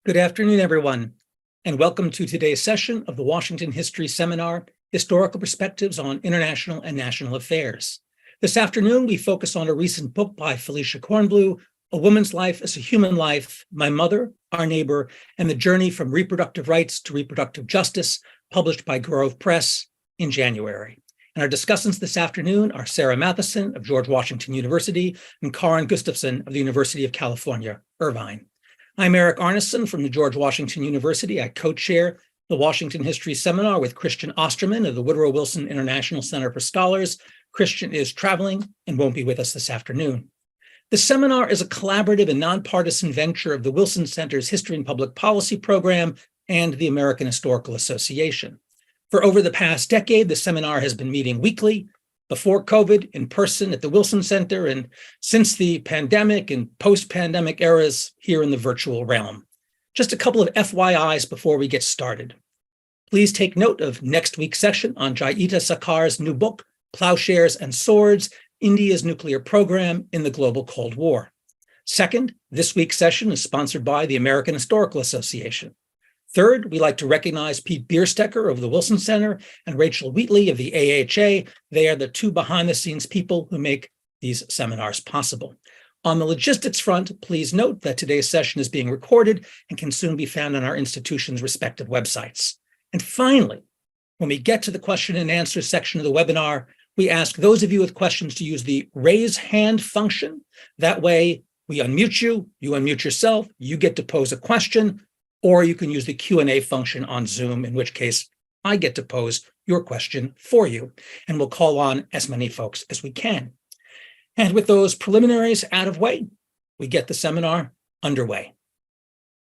Good afternoon, everyone, and welcome to today's session of the Washington History Seminar, Historical Perspectives on International and National Affairs. This afternoon, we focus on a recent book by Felicia Kornbluh, A Woman's Life is a Human Life, My Mother, Our Neighbor, and the Journey from Reproductive Rights to Reproductive Justice, published by Grove Press in January. And our discussants this afternoon are Sarah Matheson of George Washington University and Karin Gustafson of the University of California, Irvine. I'm Eric Arneson from the George Washington University. I co-chair the Washington History Seminar with Christian Osterman of the Woodrow Wilson International Center for Scholars. Christian is traveling and won't be with us this afternoon. The seminar is a collaborative and nonpartisan venture of the Wilson Center's History and Public Policy Program and the American Historical Association. For over the past decade, the seminar has been meeting weekly, before COVID, in person at the Wilson Center, and since the pandemic and post-pandemic eras here in the virtual realm. Just a couple of FYIs before we get started. Please take note of next week's session on Jayita Sarkar's new book, Plowshares and Swords, India's Nuclear Program in the Global Cold War. Second, this week's session is sponsored by the American Historical Association. Third, we like to recognize Pete Bierstecker of the Wilson Center and Rachel Wheatley of the AHA. They are the two behind-the-scenes people who make these seminars possible. On the logistics front, please note that today's session is being recorded and can soon be found on our institution's respective websites. And finally, when we get to the question and answer section of the webinar, we ask those of you with questions to use the raise hand function. That way, we unmute you, you unmute yourself, you get to pose a question, or you can use the Q&A function on Zoom, in which case I get to pose your question for you, and we'll call on as many folks as we can. And with those preliminaries out of way, we get the seminar underway.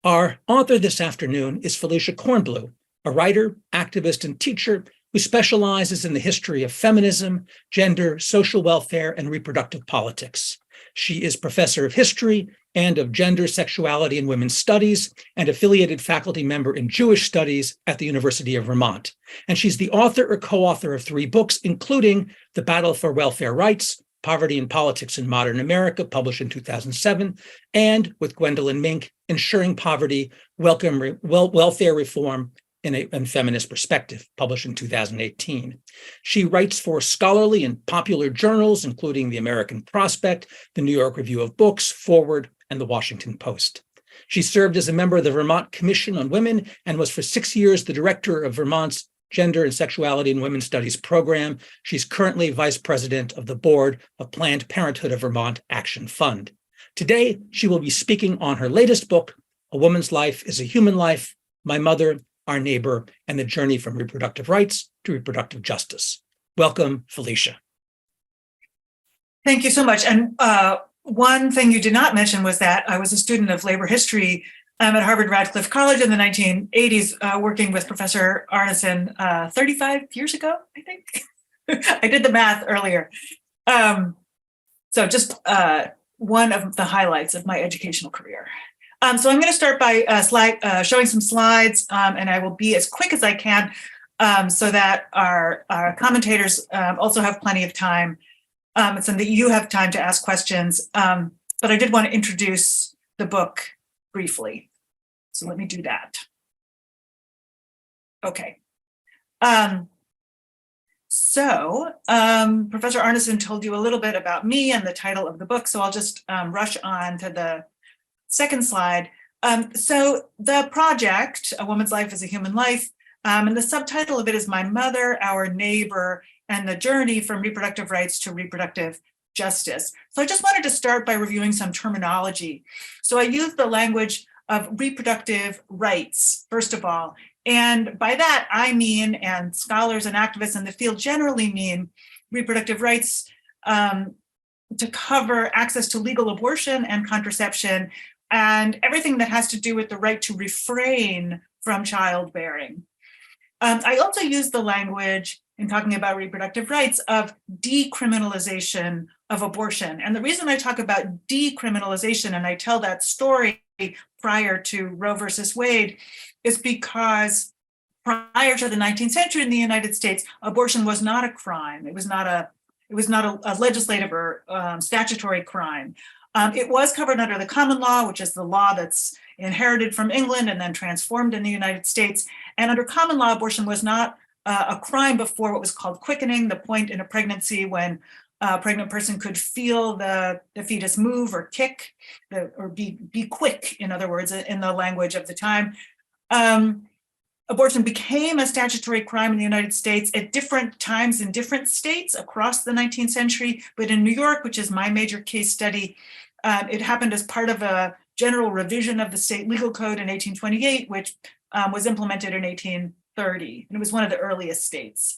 Our author this afternoon is Felicia Kornbluh, a writer, activist, and teacher who specializes in the history of feminism, gender, social welfare, and reproductive politics. She is professor of history and of gender, sexuality, and women's studies, and affiliated faculty member in Jewish studies at the University of Vermont. And she's the author or co-author of 3 books, including The Battle for Welfare Rights, Poverty and Politics in Modern America, published in 2007, and with Gwendolyn Mink, Ensuring Poverty, Welfare Reform and Feminist Perspective, published in 2018. She writes for scholarly and popular journals, including the American Prospect, the New York Review of Books, Forward, and the Washington Post. She served as a member of the Vermont Commission on Women and was for 6 years the director of Vermont's Gender and Sexuality and Women's Studies program. She's currently vice president of the board of Planned Parenthood of Vermont Action Fund. Today, she will be speaking on her latest book, A Woman's Life is a Human Life, My Mother, Our Neighbor, and the Journey from Reproductive Rights to Reproductive Justice. Welcome, Felicia. Thank you so much. And one thing you did not mention was that I was a student of labor history at Harvard Radcliffe College in the 1980s, working with Professor Arneson 35 years ago, I think. I did the math earlier. So just one of the highlights of my educational career. So I'm going to start by showing some slides, and I will be as quick as I can so that our commentators also have plenty of time, so that you have time to ask questions. But I did want to introduce the book briefly. So let me do that. Okay. Professor Arneson told you a little bit about me and the title of the book, so I'll just rush on to the second slide. So the project, A Woman's Life is a Human Life, and the subtitle of it is My Mother, Our Neighbor, and the Journey from Reproductive Rights to Reproductive Justice. So I just wanted to start by reviewing some terminology. So I use the language of reproductive rights, first of all. And by that, I mean, and scholars and activists in the field generally mean, reproductive rights to cover access to legal abortion and contraception, and everything that has to do with the right to refrain from childbearing. I also use the language in talking about reproductive rights of decriminalization of abortion. And the reason I talk about decriminalization, and I tell that story prior to Roe versus Wade, is because prior to the 19th century in the United States, abortion was not a crime. It was not a legislative or statutory crime. It was covered under the common law, which is the law that's inherited from England and then transformed in the United States. And under common law, abortion was not a crime before what was called quickening, the point in a pregnancy when a pregnant person could feel the fetus move or kick, or be quick, in other words, in the language of the time. Abortion became a statutory crime in the United States at different times in different states across the 19th century. But in New York, which is my major case study, it happened as part of a general revision of the state legal code in 1828, which was implemented in 1830. And it was one of the earliest states.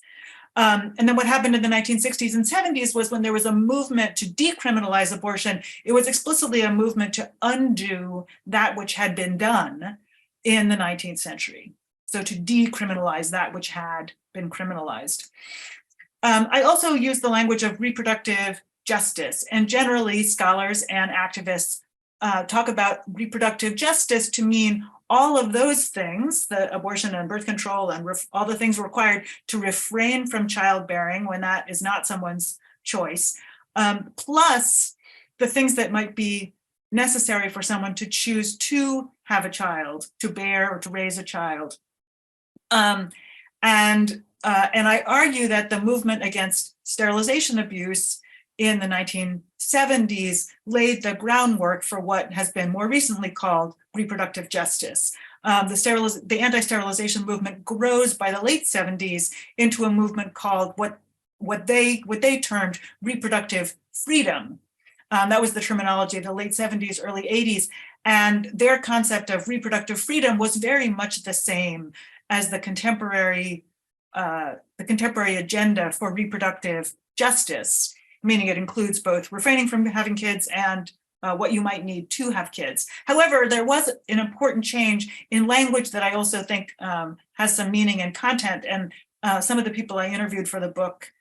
And then what happened in the 1960s and 70s was when there was a movement to decriminalize abortion, it was explicitly a movement to undo that which had been done in the 19th century. So to decriminalize that which had been criminalized. I also use the language of reproductive justice, and generally scholars and activists talk about reproductive justice to mean all of those things, the abortion and birth control and all the things required to refrain from childbearing when that is not someone's choice, plus the things that might be necessary for someone to choose to have a child, to bear or to raise a child. And I argue that the movement against sterilization abuse in the 1970s laid the groundwork for what has been more recently called reproductive justice. The anti-sterilization movement grows by the late 70s into a movement called what they termed reproductive freedom. That was the terminology of the late 70s, early 80s. And their concept of reproductive freedom was very much the same as the contemporary agenda for reproductive justice, meaning it includes both refraining from having kids and what you might need to have kids. However, there was an important change in language that I also think has some meaning and content. And some of the people I interviewed for the book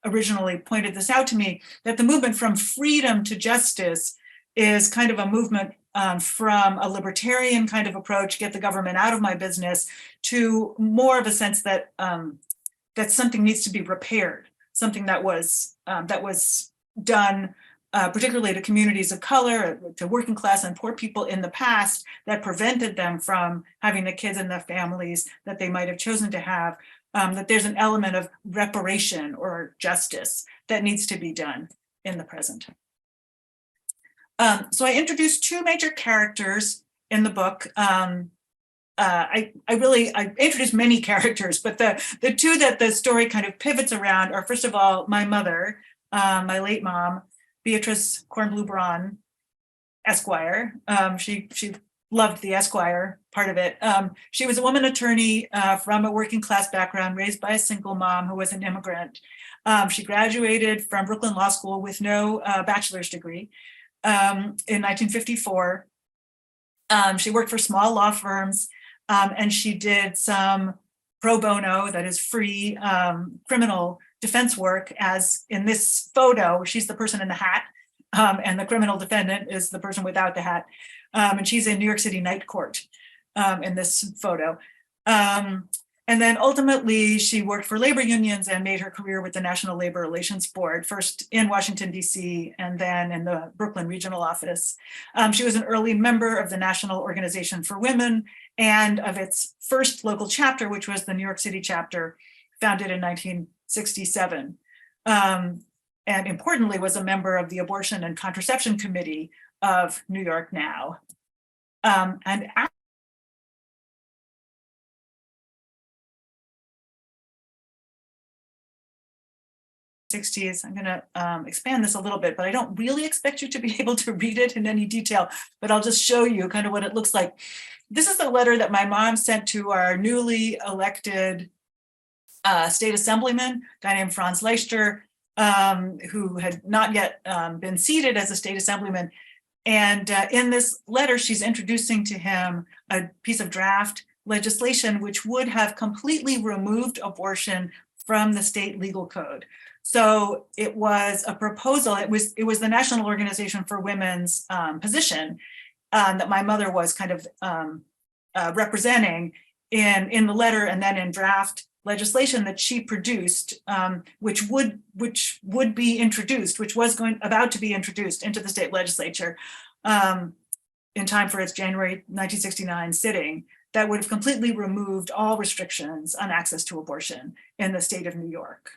originally pointed this out to me, that the movement from freedom to justice is kind of a movement from a libertarian kind of approach, get the government out of my business, to more of a sense that that something needs to be repaired, something that was done particularly to communities of color, to working class and poor people in the past, that prevented them from having the kids and the families that they might have chosen to have, that there's an element of reparation or justice that needs to be done in the present. So I introduced two major characters in the book. I introduced many characters, but the two that the story kind of pivots around are, first of all, my mother, my late mom, Beatrice Kornbluh Braun, Esquire. She loved the Esquire part of it. She was a woman attorney from a working class background, raised by a single mom who was an immigrant. She graduated from Brooklyn Law School with no bachelor's degree in 1954. She worked for small law firms, and she did some pro bono, that is free criminal defense work, as in this photo, she's the person in the hat, and the criminal defendant is the person without the hat. And she's in New York City night court in this photo. And then ultimately, she worked for labor unions and made her career with the National Labor Relations Board, first in Washington, D.C., and then in the Brooklyn regional office. She was an early member of the National Organization for Women and of its first local chapter, which was the New York City chapter, founded in 1967. And importantly, was a member of the Abortion and Contraception Committee of New York Now. And 60s. I'm going to expand this a little bit, but I don't really expect you to be able to read it in any detail, but I'll just show you kind of what it looks like. This is the letter that my mom sent to our newly elected state assemblyman, a guy named Franz Leichter, who had not yet been seated as a state assemblyman. And in this letter, she's introducing to him a piece of draft legislation which would have completely removed abortion from the state legal code. So it was a proposal. It was the National Organization for Women's position that my mother was kind of representing in the letter and then in draft legislation that she produced, which would be introduced, which was about to be introduced into the state legislature in time for its January 1969 sitting, that would have completely removed all restrictions on access to abortion in the state of New York.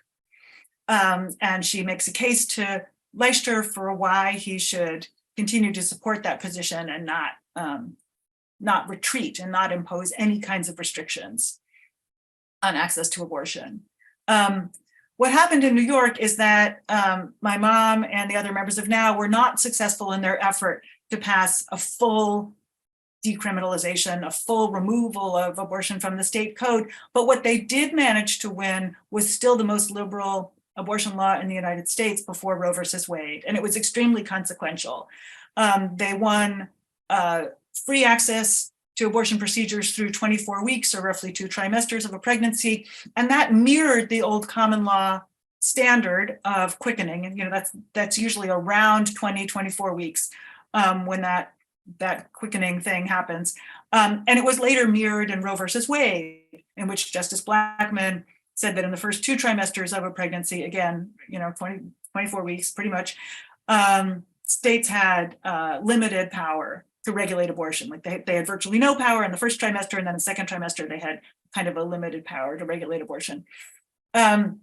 And she makes a case to Leicester for why he should continue to support that position and not retreat and not impose any kinds of restrictions on access to abortion. What happened in New York is that my mom and the other members of NOW were not successful in their effort to pass a full decriminalization, a full removal of abortion from the state code. But what they did manage to win was still the most liberal abortion law in the United States before Roe versus Wade. And it was extremely consequential. They won free access to abortion procedures through 24 weeks, or roughly 2 trimesters of a pregnancy. And that mirrored the old common law standard of quickening. And that's usually around 24 weeks when that quickening thing happens. And it was later mirrored in Roe versus Wade, in which Justice Blackmun said that in the first 2 trimesters of a pregnancy, again, 24 weeks, pretty much, states had limited power to regulate abortion. Like they had virtually no power in the first trimester, and then the second trimester, they had kind of a limited power to regulate abortion. And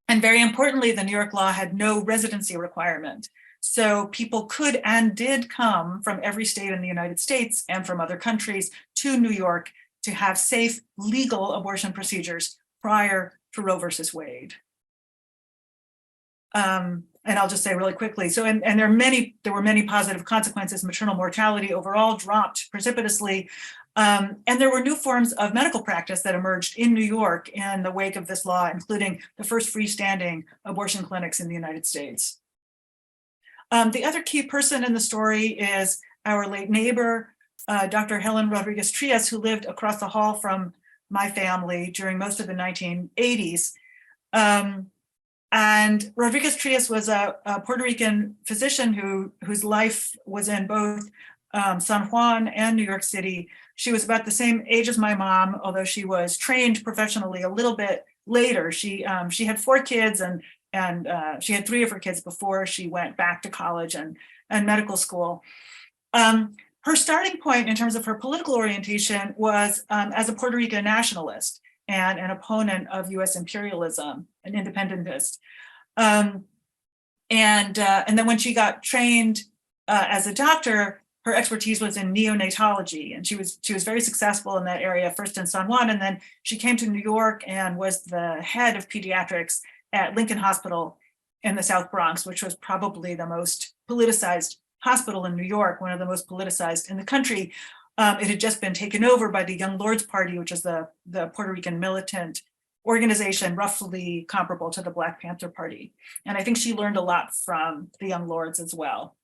very importantly, the New York law had no residency requirement. So people could and did come from every state in the United States and from other countries to New York to have safe, legal abortion procedures prior to Roe versus Wade. And I'll just say really quickly, so and there were many positive consequences. Maternal mortality overall dropped precipitously. And there were new forms of medical practice that emerged in New York in the wake of this law, including the first freestanding abortion clinics in the United States. The other key person in the story is our late neighbor, Dr. Helen Rodriguez-Trias, who lived across the hall from my family during most of the 1980s. And Rodriguez-Trias was a Puerto Rican physician whose life was in both San Juan and New York City. She was about the same age as my mom, although she was trained professionally a little bit later. She had 4 kids, and she had 3 of her kids before she went back to college and medical school. Her starting point in terms of her political orientation was as a Puerto Rican nationalist and an opponent of U.S. imperialism, an independentist. And then when she got trained as a doctor, her expertise was in neonatology, and she was very successful in that area, first in San Juan, and then she came to New York and was the head of pediatrics at Lincoln Hospital in the South Bronx, which was probably the most politicized hospital in New York, one of the most politicized in the country. It had just been taken over by the Young Lords Party, which is the Puerto Rican militant organization, roughly comparable to the Black Panther Party. And I think she learned a lot from the Young Lords as well.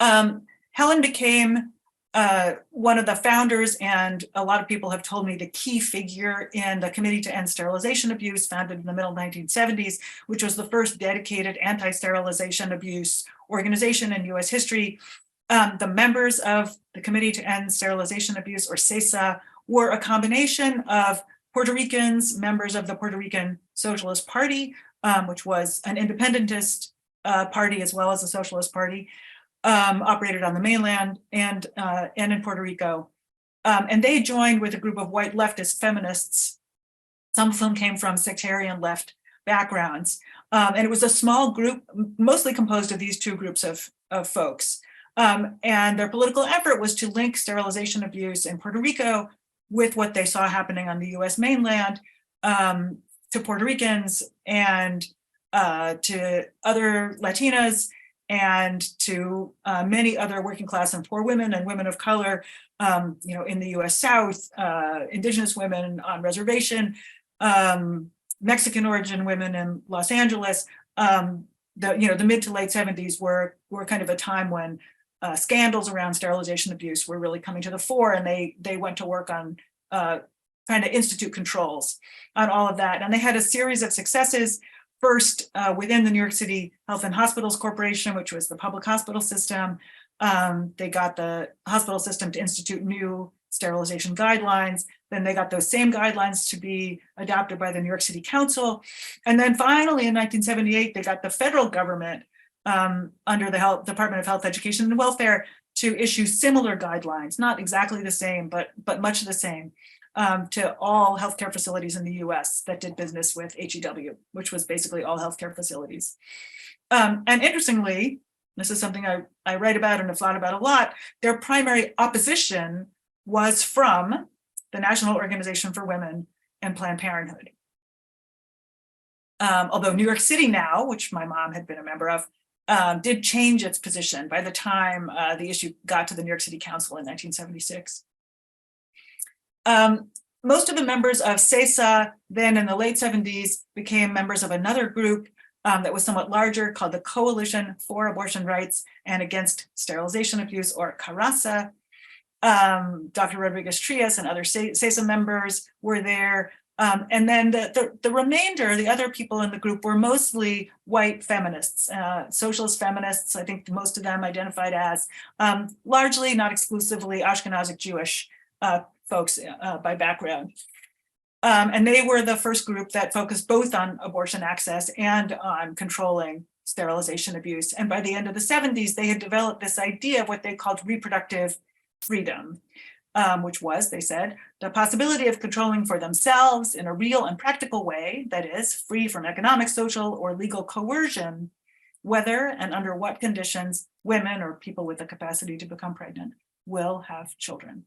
Helen became one of the founders, and a lot of people have told me the key figure in the Committee to End Sterilization Abuse, founded in the middle 1970s, which was the first dedicated anti-sterilization abuse organization in US history. The members of the Committee to End Sterilization Abuse, or CESA, were a combination of Puerto Ricans, members of the Puerto Rican Socialist Party, which was an independentist party as well as a socialist party, operated on the mainland and in Puerto Rico. And they joined with a group of white leftist feminists. Some of them came from sectarian left backgrounds. And it was a small group, mostly composed of these 2 groups of folks. And their political effort was to link sterilization abuse in Puerto Rico with what they saw happening on the US mainland to Puerto Ricans and to other Latinas and to many other working class and poor women and women of color, in the US South, Indigenous women on reservation, Mexican origin women in Los Angeles. The mid to late 70s were kind of a time when scandals around sterilization abuse were really coming to the fore, and they went to work on trying to institute controls on all of that. And they had a series of successes. First, within the New York City Health and Hospitals Corporation, which was the public hospital system, they got the hospital system to institute new sterilization guidelines. Then they got those same guidelines to be adopted by the New York City Council. And then finally in 1978, they got the federal government under the Department of Health, Education, and Welfare to issue similar guidelines, not exactly the same, but much the same, to all healthcare facilities in the US that did business with HEW, which was basically all healthcare facilities. And interestingly, this is something I write about and have thought about a lot, their primary opposition was from the National Organization for Women and Planned Parenthood. Although New York City now, which my mom had been a member of, did change its position by the time the issue got to the New York City Council in 1976. Most of the members of CESA then in the late 70s became members of another group that was somewhat larger called the Coalition for Abortion Rights and Against Sterilization Abuse, or CARASA. Dr. Rodriguez-Trias and other CESA members were there. And then the remainder, the other people in the group, were mostly white feminists, socialist feminists. I think most of them identified as largely, not exclusively, Ashkenazic Jewish folks by background. And they were the first group that focused both on abortion access and on controlling sterilization abuse. And by the end of the 70s, they had developed this idea of what they called reproductive freedom, which was, they said, the possibility of controlling for themselves in a real and practical way, that is, free from economic, social, or legal coercion, whether and under what conditions women or people with the capacity to become pregnant will have children.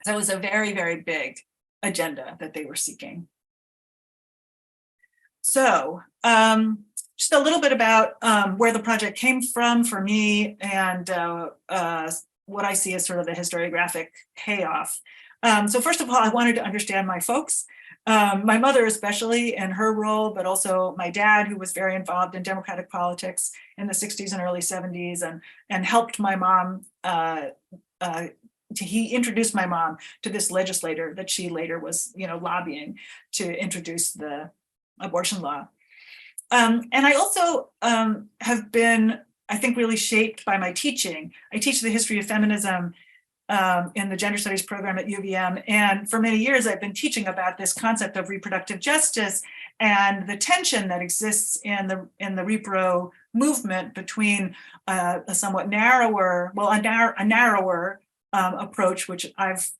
So it was a very, very big agenda that they were seeking. So just a little bit about where the project came from for me and what I see as sort of the historiographic payoff. So first of all, I wanted to understand my folks, my mother especially and her role, but also my dad, who was very involved in democratic politics in the 60s and early 70s and helped my mom. He introduced my mom to this legislator that she later was, lobbying to introduce the abortion law. And I also have been, I think, really shaped by my teaching. I teach the history of feminism in the gender studies program at UVM. And for many years, I've been teaching about this concept of reproductive justice and the tension that exists in the repro movement between a somewhat narrower, a narrower approach, which I've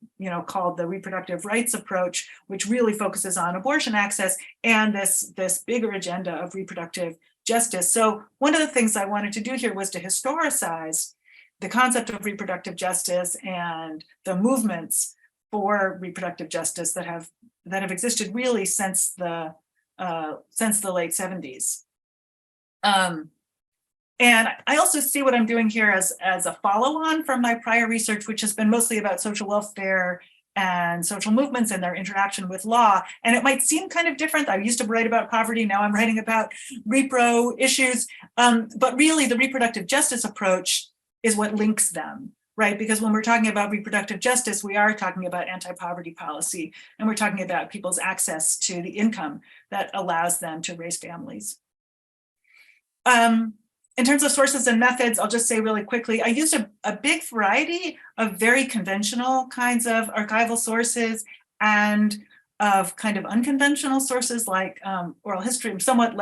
called the reproductive rights approach, which really focuses on abortion access, and this bigger agenda of reproductive justice. So one of the things I wanted to do here was to historicize the concept of reproductive justice and the movements for reproductive justice that have existed really since the late 70s. And I also see what I'm doing here as a follow-on from my prior research, which has been mostly about social welfare and social movements and their interaction with law. And it might seem kind of different. I used to write about poverty, now I'm writing about repro issues. But really the reproductive justice approach is what links them, right? Because when we're talking about reproductive justice, we are talking about anti-poverty policy, and we're talking about people's access to the income that allows them to raise families. In terms of sources and methods, I'll just say really quickly, I used a big variety of very conventional kinds of archival sources and of kind of unconventional sources like oral history, somewhat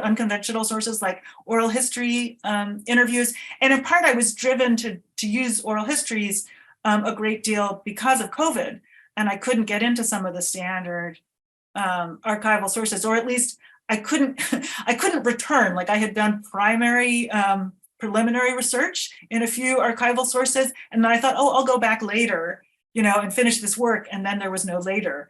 unconventional sources like oral history interviews. And in part, I was driven to use oral histories a great deal because of COVID. And I couldn't get into some of the standard archival sources, or at least I couldn't return. Like I had done primary preliminary research in a few archival sources, and then I thought, oh, I'll go back later, and finish this work. And then there was no later.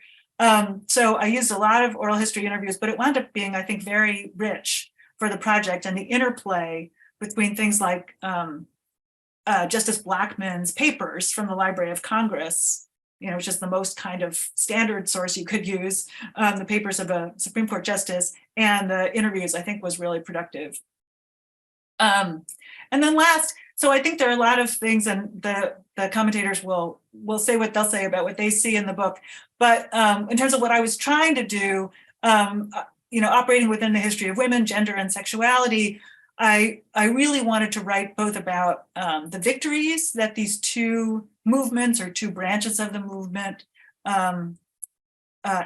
So I used a lot of oral history interviews, but it wound up being, I think, very rich for the project, and the interplay between things like Justice Blackmun's papers from the Library of Congress, which is the most kind of standard source you could use, the papers of a Supreme Court justice, and the interviews, I think, was really productive. And then last, so I think there are a lot of things, and the commentators will say what they'll say about what they see in the book. But in terms of what I was trying to do, operating within the history of women, gender, and sexuality, I really wanted to write both about the victories that these two movements or two branches of the movement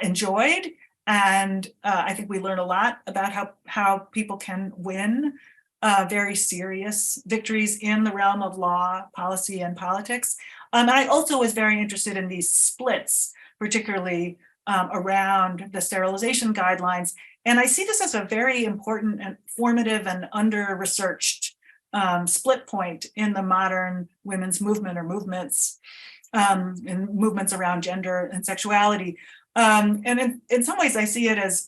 enjoyed. And I think we learn a lot about how people can win very serious victories in the realm of law, policy, and politics. And I also was very interested in these splits, particularly around the sterilization guidelines. And I see this as a very important and formative and under-researched split point in the modern women's movement or movements, and movements around gender and sexuality. And in some ways, I see it as,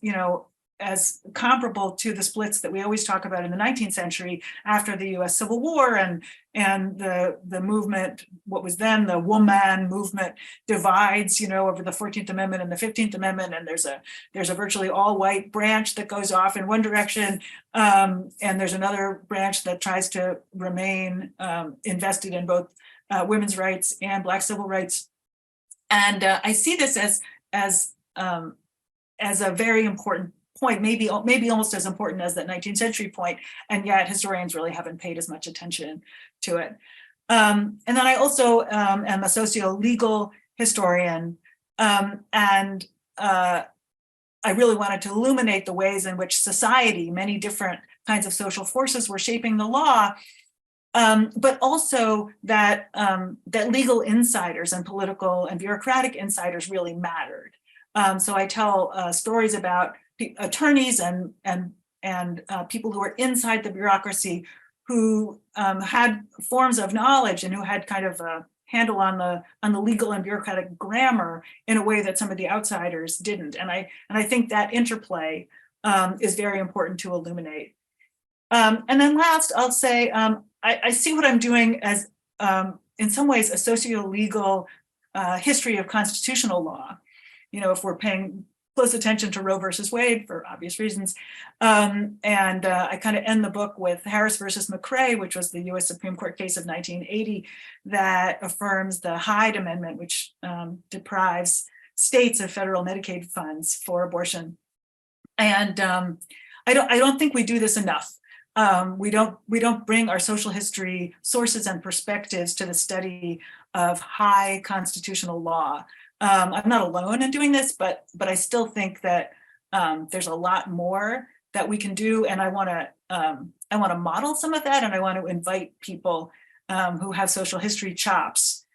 as comparable to the splits that we always talk about in the 19th century after the US Civil War and the movement, what was then the woman movement, divides, over the 14th Amendment and the 15th Amendment. And there's a virtually all white branch that goes off in one direction. And there's another branch that tries to remain invested in both women's rights and Black civil rights. And I see this as a very important point, maybe almost as important as that 19th century point, and yet historians really haven't paid as much attention to it. And then I also am a socio-legal historian, and I really wanted to illuminate the ways in which society, many different kinds of social forces were shaping the law, but also that legal insiders and political and bureaucratic insiders really mattered. So I tell stories about attorneys and people who were inside the bureaucracy who had forms of knowledge and who had kind of a handle on the legal and bureaucratic grammar in a way that some of the outsiders didn't. And I think that interplay is very important to illuminate. And then last, I'll say I see what I'm doing as in some ways a socio-legal history of constitutional law. If we're paying close attention to Roe versus Wade for obvious reasons. And I kind of end the book with Harris versus McRae, which was the US Supreme Court case of 1980 that affirms the Hyde Amendment, which deprives states of federal Medicaid funds for abortion. And I don't think we do this enough. We don't bring our social history sources and perspectives to the study of high constitutional law. I'm not alone in doing this, but I still think that there's a lot more that we can do, and I want to model some of that, and I want to invite people who have social history chops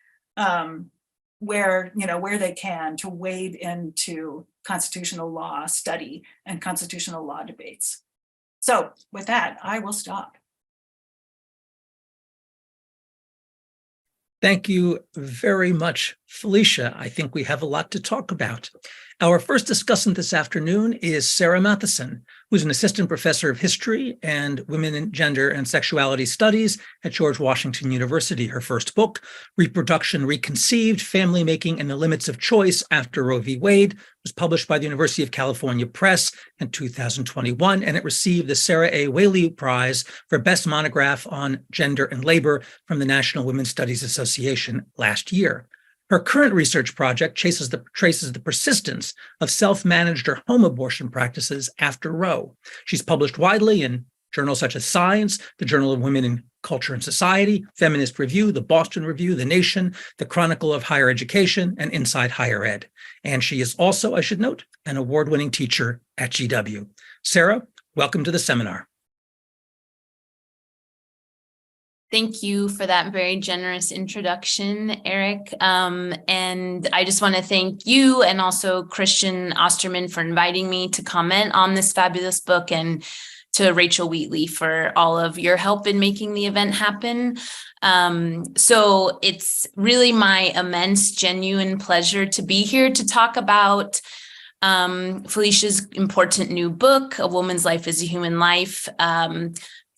where they can to wade into constitutional law study and constitutional law debates. So with that, I will stop. Thank you very much, Felicia. I think we have a lot to talk about. Our first discussant this afternoon is Sarah Matheson, who's an assistant professor of history and women and gender and sexuality studies at George Washington University. Her first book, Reproduction Reconceived, Family Making and the Limits of Choice After Roe v. Wade, was published by the University of California Press in 2021, and it received the Sarah A. Whaley Prize for Best Monograph on Gender and Labor from the National Women's Studies Association last year. Her current research project traces the persistence of self-managed or home abortion practices after Roe. She's published widely in journals such as Science, the Journal of Women in Culture and Society, Feminist Review, the Boston Review, The Nation, the Chronicle of Higher Education, and Inside Higher Ed. And she is also, I should note, an award-winning teacher at GW. Sarah, welcome to the seminar. Thank you for that very generous introduction, Eric. And I just want to thank you and also Christian Osterman for inviting me to comment on this fabulous book, and to Rachel Wheatley for all of your help in making the event happen. So it's really my immense, genuine pleasure to be here to talk about Felicia's important new book, A Woman's Life is a Human Life.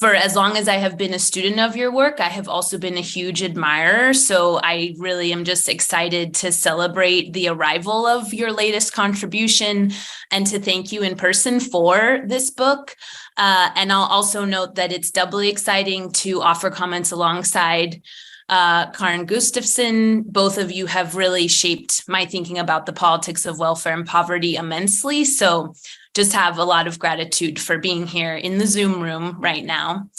For as long as I have been a student of your work, I have also been a huge admirer. So I really am just excited to celebrate the arrival of your latest contribution and to thank you in person for this book. And I'll also note that it's doubly exciting to offer comments alongside Karen Gustafson. Both of you have really shaped my thinking about the politics of welfare and poverty immensely. So just have a lot of gratitude for being here in the Zoom room right now.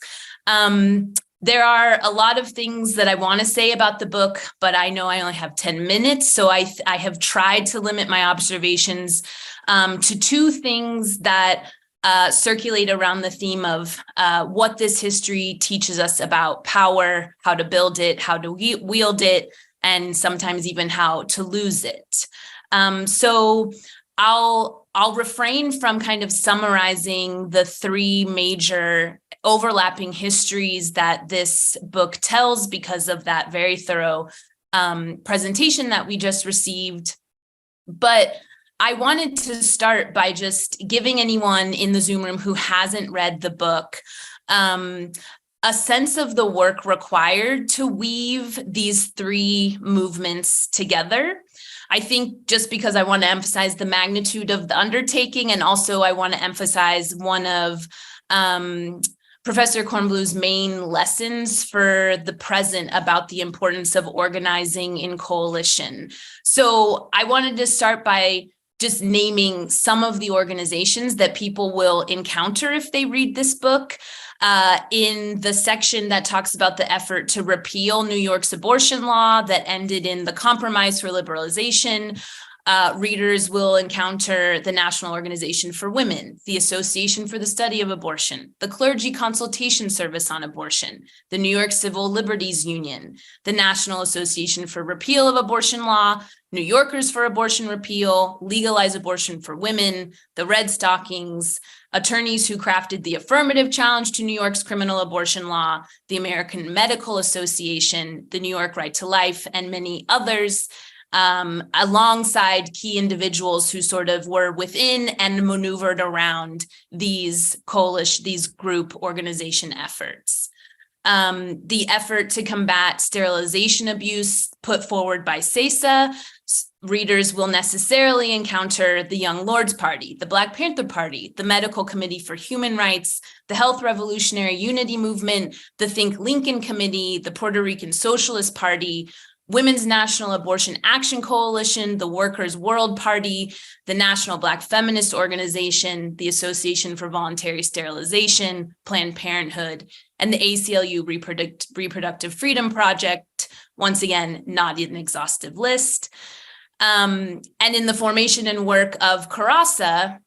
There are a lot of things that I want to say about the book, but I know I only have 10 minutes. So I have tried to limit my observations to two things that circulate around the theme of what this history teaches us about power, how to build it, how to wield it, and sometimes even how to lose it. So I'll refrain from kind of summarizing the three major overlapping histories that this book tells because of that very thorough presentation that we just received. But I wanted to start by just giving anyone in the Zoom room who hasn't read the book a sense of the work required to weave these three movements together. I think just because I want to emphasize the magnitude of the undertaking, and also I want to emphasize one of Professor Kornbluh's main lessons for the present about the importance of organizing in coalition. So I wanted to start by just naming some of the organizations that people will encounter if they read this book. In the section that talks about the effort to repeal New York's abortion law that ended in the Compromise for Liberalization, readers will encounter the National Organization for Women, the Association for the Study of Abortion, the Clergy Consultation Service on Abortion, the New York Civil Liberties Union, the National Association for Repeal of Abortion Law, New Yorkers for Abortion Repeal, Legalize Abortion for Women, the Red Stockings, attorneys who crafted the affirmative challenge to New York's criminal abortion law, the American Medical Association, the New York Right to Life, and many others, alongside key individuals who sort of were within and maneuvered around these group organization efforts. The effort to combat sterilization abuse put forward by SESA, readers will necessarily encounter the Young Lords Party, the Black Panther Party, the Medical Committee for Human Rights, the Health Revolutionary Unity Movement, the Think Lincoln Committee, the Puerto Rican Socialist Party, Women's National Abortion Action Coalition, the Workers' World Party, the National Black Feminist Organization, the Association for Voluntary Sterilization, Planned Parenthood, and the ACLU Reproductive Freedom Project. Once again, not an exhaustive list. And in the formation and work of CARASA,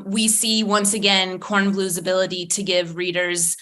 we see once again Kornbluh's ability to give readers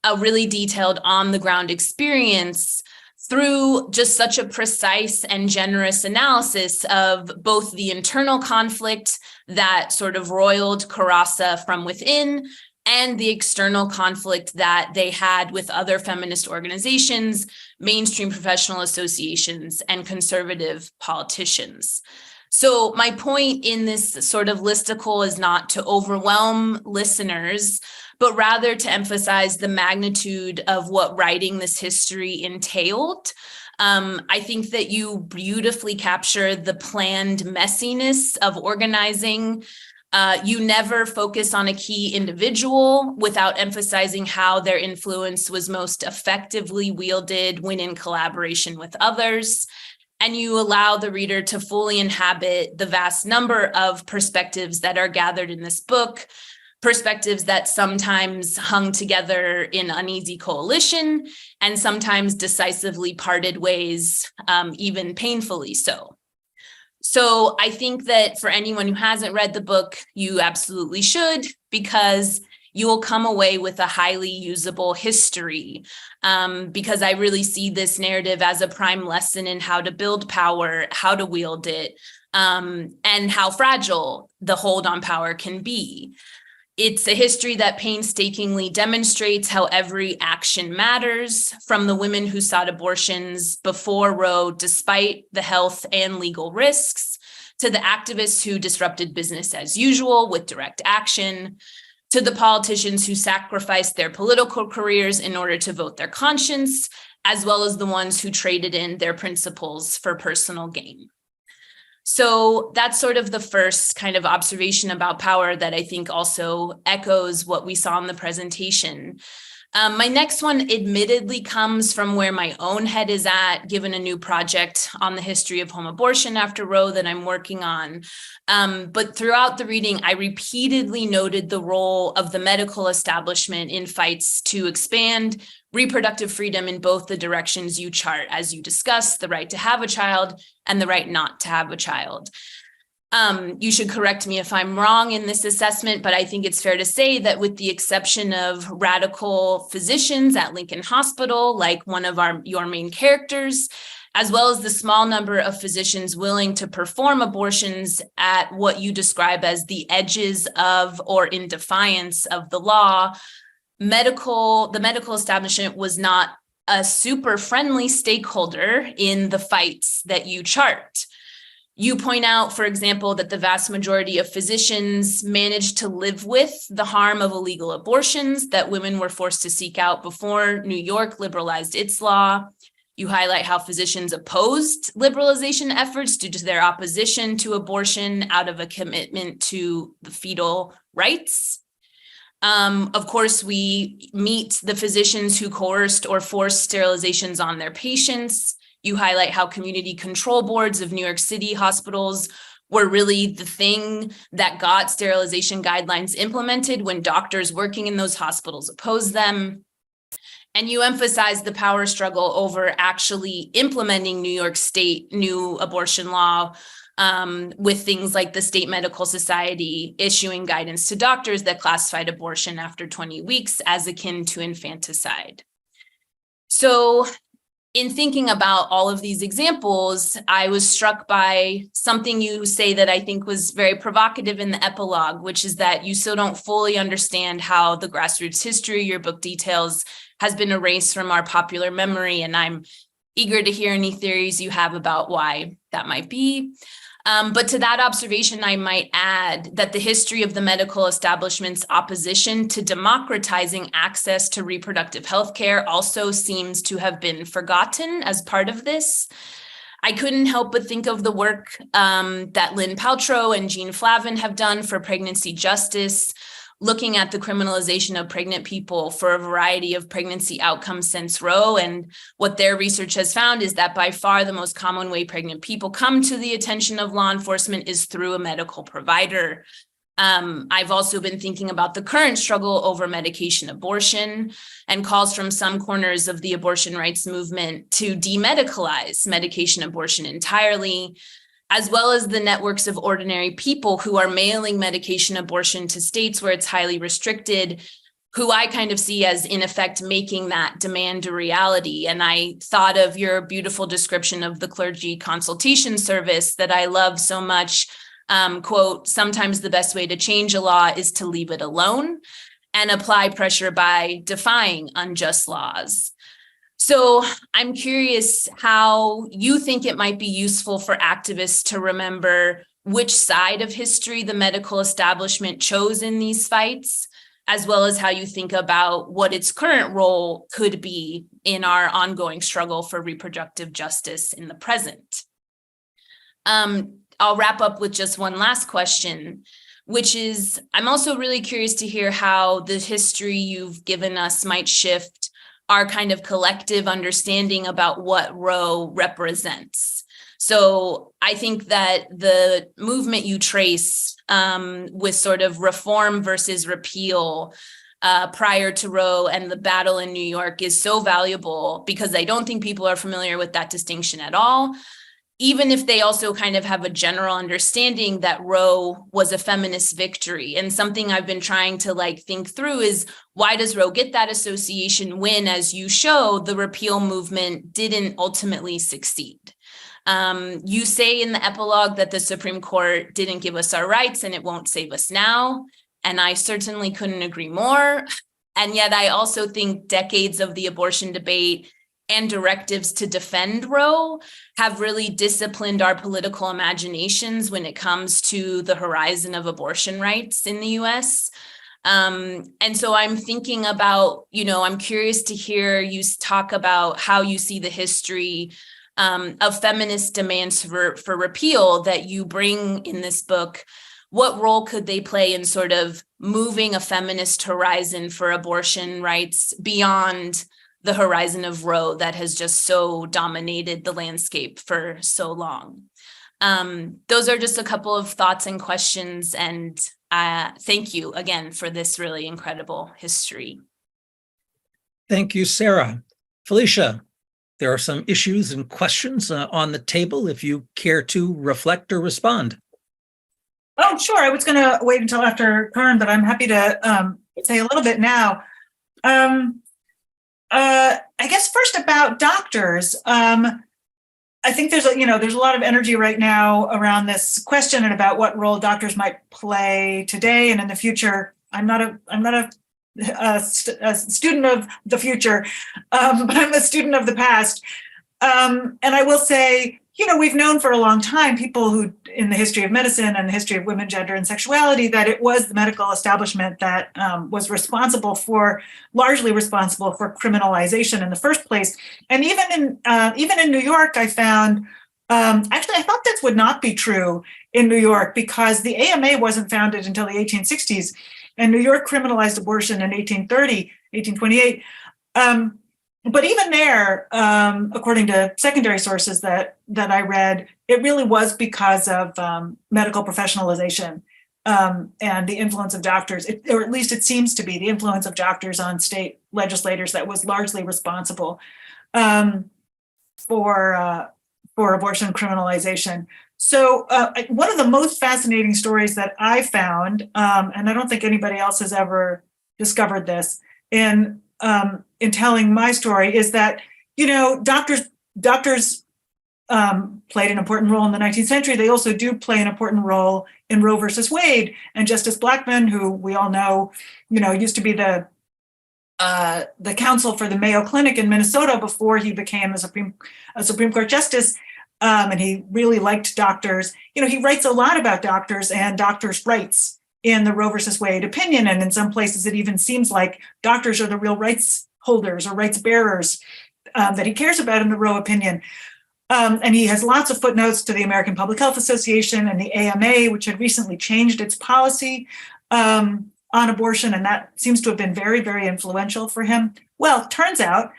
a really detailed on-the-ground experience through just such a precise and generous analysis of both the internal conflict that sort of roiled CARASA from within and the external conflict that they had with other feminist organizations, mainstream professional associations, and conservative politicians. So my point in this sort of listicle is not to overwhelm listeners, but rather to emphasize the magnitude of what writing this history entailed. I think that you beautifully capture the planned messiness of organizing. You never focus on a key individual without emphasizing how their influence was most effectively wielded when in collaboration with others. And you allow the reader to fully inhabit the vast number of perspectives that are gathered in this book, perspectives that sometimes hung together in uneasy coalition and sometimes decisively parted ways, even painfully so. So I think that for anyone who hasn't read the book, you absolutely should, because you will come away with a highly usable history, because I really see this narrative as a prime lesson in how to build power, how to wield it, and how fragile the hold on power can be. It's a history that painstakingly demonstrates how every action matters, from the women who sought abortions before Roe, despite the health and legal risks, to the activists who disrupted business as usual with direct action, to the politicians who sacrificed their political careers in order to vote their conscience, as well as the ones who traded in their principles for personal gain. So that's sort of the first kind of observation about power that I think also echoes what we saw in the presentation. My next one admittedly comes from where my own head is at, given a new project on the history of home abortion after Roe that I'm working on. But throughout the reading, I repeatedly noted the role of the medical establishment in fights to expand reproductive freedom in both the directions you chart, as you discuss, the right to have a child and the right not to have a child. You should correct me if I'm wrong in this assessment, but I think it's fair to say that with the exception of radical physicians at Lincoln Hospital, like one of your main characters, as well as the small number of physicians willing to perform abortions at what you describe as the edges of or in defiance of the law, the medical establishment was not a super friendly stakeholder in the fights that you chart. You point out, for example, that the vast majority of physicians managed to live with the harm of illegal abortions that women were forced to seek out before New York liberalized its law. You highlight how physicians opposed liberalization efforts due to their opposition to abortion out of a commitment to the fetal rights. Of course, we meet the physicians who coerced or forced sterilizations on their patients. You highlight how community control boards of New York City hospitals were really the thing that got sterilization guidelines implemented when doctors working in those hospitals opposed them. And you emphasize the power struggle over actually implementing New York State new abortion law, with things like the State Medical Society issuing guidance to doctors that classified abortion after 20 weeks as akin to infanticide. So, in thinking about all of these examples, I was struck by something you say that I think was very provocative in the epilogue, which is that you still don't fully understand how the grassroots history your book details has been erased from our popular memory. And I'm eager to hear any theories you have about why that might be. But to that observation, I might add that the history of the medical establishment's opposition to democratizing access to reproductive health care also seems to have been forgotten as part of this. I couldn't help but think of the work that Lynn Paltrow and Jean Flavin have done for pregnancy justice, looking at the criminalization of pregnant people for a variety of pregnancy outcomes since Roe. And what their research has found is that by far the most common way pregnant people come to the attention of law enforcement is through a medical provider. I've also been thinking about the current struggle over medication abortion and calls from some corners of the abortion rights movement to demedicalize medication abortion entirely, as well as the networks of ordinary people who are mailing medication abortion to states where it's highly restricted, who I kind of see as, in effect, making that demand a reality. And I thought of your beautiful description of the clergy consultation service that I love so much. Quote, sometimes the best way to change a law is to leave it alone and apply pressure by defying unjust laws. So I'm curious how you think it might be useful for activists to remember which side of history the medical establishment chose in these fights, as well as how you think about what its current role could be in our ongoing struggle for reproductive justice in the present. I'll wrap up with just one last question, which is, I'm also really curious to hear how the history you've given us might shift our kind of collective understanding about what Roe represents. So I think that the movement you trace with sort of reform versus repeal prior to Roe and the battle in New York is so valuable because I don't think people are familiar with that distinction at all, even if they also kind of have a general understanding that Roe was a feminist victory. And something I've been trying to think through is, why does Roe get that association when, as you show, the repeal movement didn't ultimately succeed? You say in the epilogue that the Supreme Court didn't give us our rights and it won't save us now. And I certainly couldn't agree more. And yet I also think decades of the abortion debate and directives to defend Roe have really disciplined our political imaginations when it comes to the horizon of abortion rights in the US. And so I'm thinking about, I'm curious to hear you talk about how you see the history of feminist demands for repeal that you bring in this book what role could they play in sort of moving a feminist horizon for abortion rights beyond the horizon of Roe that has just so dominated the landscape for so long? Those are just a couple of thoughts and questions, and thank you again for this really incredible history. Thank you, Sarah. Felicia, there are some issues and questions on the table if you care to reflect or respond. Oh, sure. I was going to wait until after Karen, but I'm happy to say a little bit now. I guess first about doctors. I think there's a lot of energy right now around this question and about what role doctors might play today and in the future. I'm not a student of the future, but I'm a student of the past. And I will say, we've known for a long time, people who in the history of medicine and the history of women, gender, and sexuality, that it was the medical establishment that was largely responsible for criminalization in the first place. And even in New York, I found, actually, I thought this would not be true in New York because the AMA wasn't founded until the 1860s, and New York criminalized abortion in 1828. But even there, according to secondary sources that I read, it really was because of medical professionalization and the influence of doctors, or at least it seems to be the influence of doctors on state legislators that was largely responsible for abortion criminalization. So one of the most fascinating stories that I found, and I don't think anybody else has ever discovered this, in telling my story, is that doctors played an important role in the 19th century. They also do play an important role in Roe versus Wade. And Justice Blackmun, who we all know, used to be the counsel for the Mayo Clinic in Minnesota before he became a Supreme Court justice, and he really liked doctors. He writes a lot about doctors and doctors' rights in the Roe versus Wade opinion. And in some places, it even seems like doctors are the real rights holders or rights bearers that he cares about in the Roe opinion. And he has lots of footnotes to the American Public Health Association and the AMA, which had recently changed its policy on abortion. And that seems to have been very, very influential for him. Well, it turns out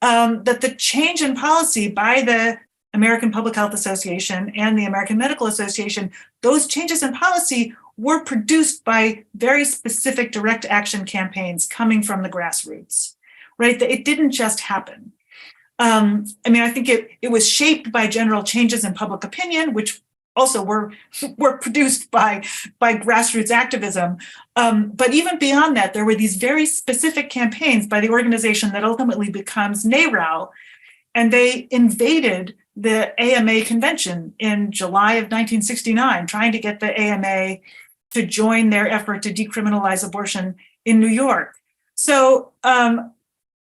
that the change in policy by the American Public Health Association and the American Medical Association, those changes in policy were produced by very specific direct action campaigns coming from the grassroots, right? It didn't just happen. I think it was shaped by general changes in public opinion, which also were produced by grassroots activism. But even beyond that, there were these very specific campaigns by the organization that ultimately becomes NARAL, and they invaded the AMA convention in July of 1969, trying to get the AMA to join their effort to decriminalize abortion in New York. So,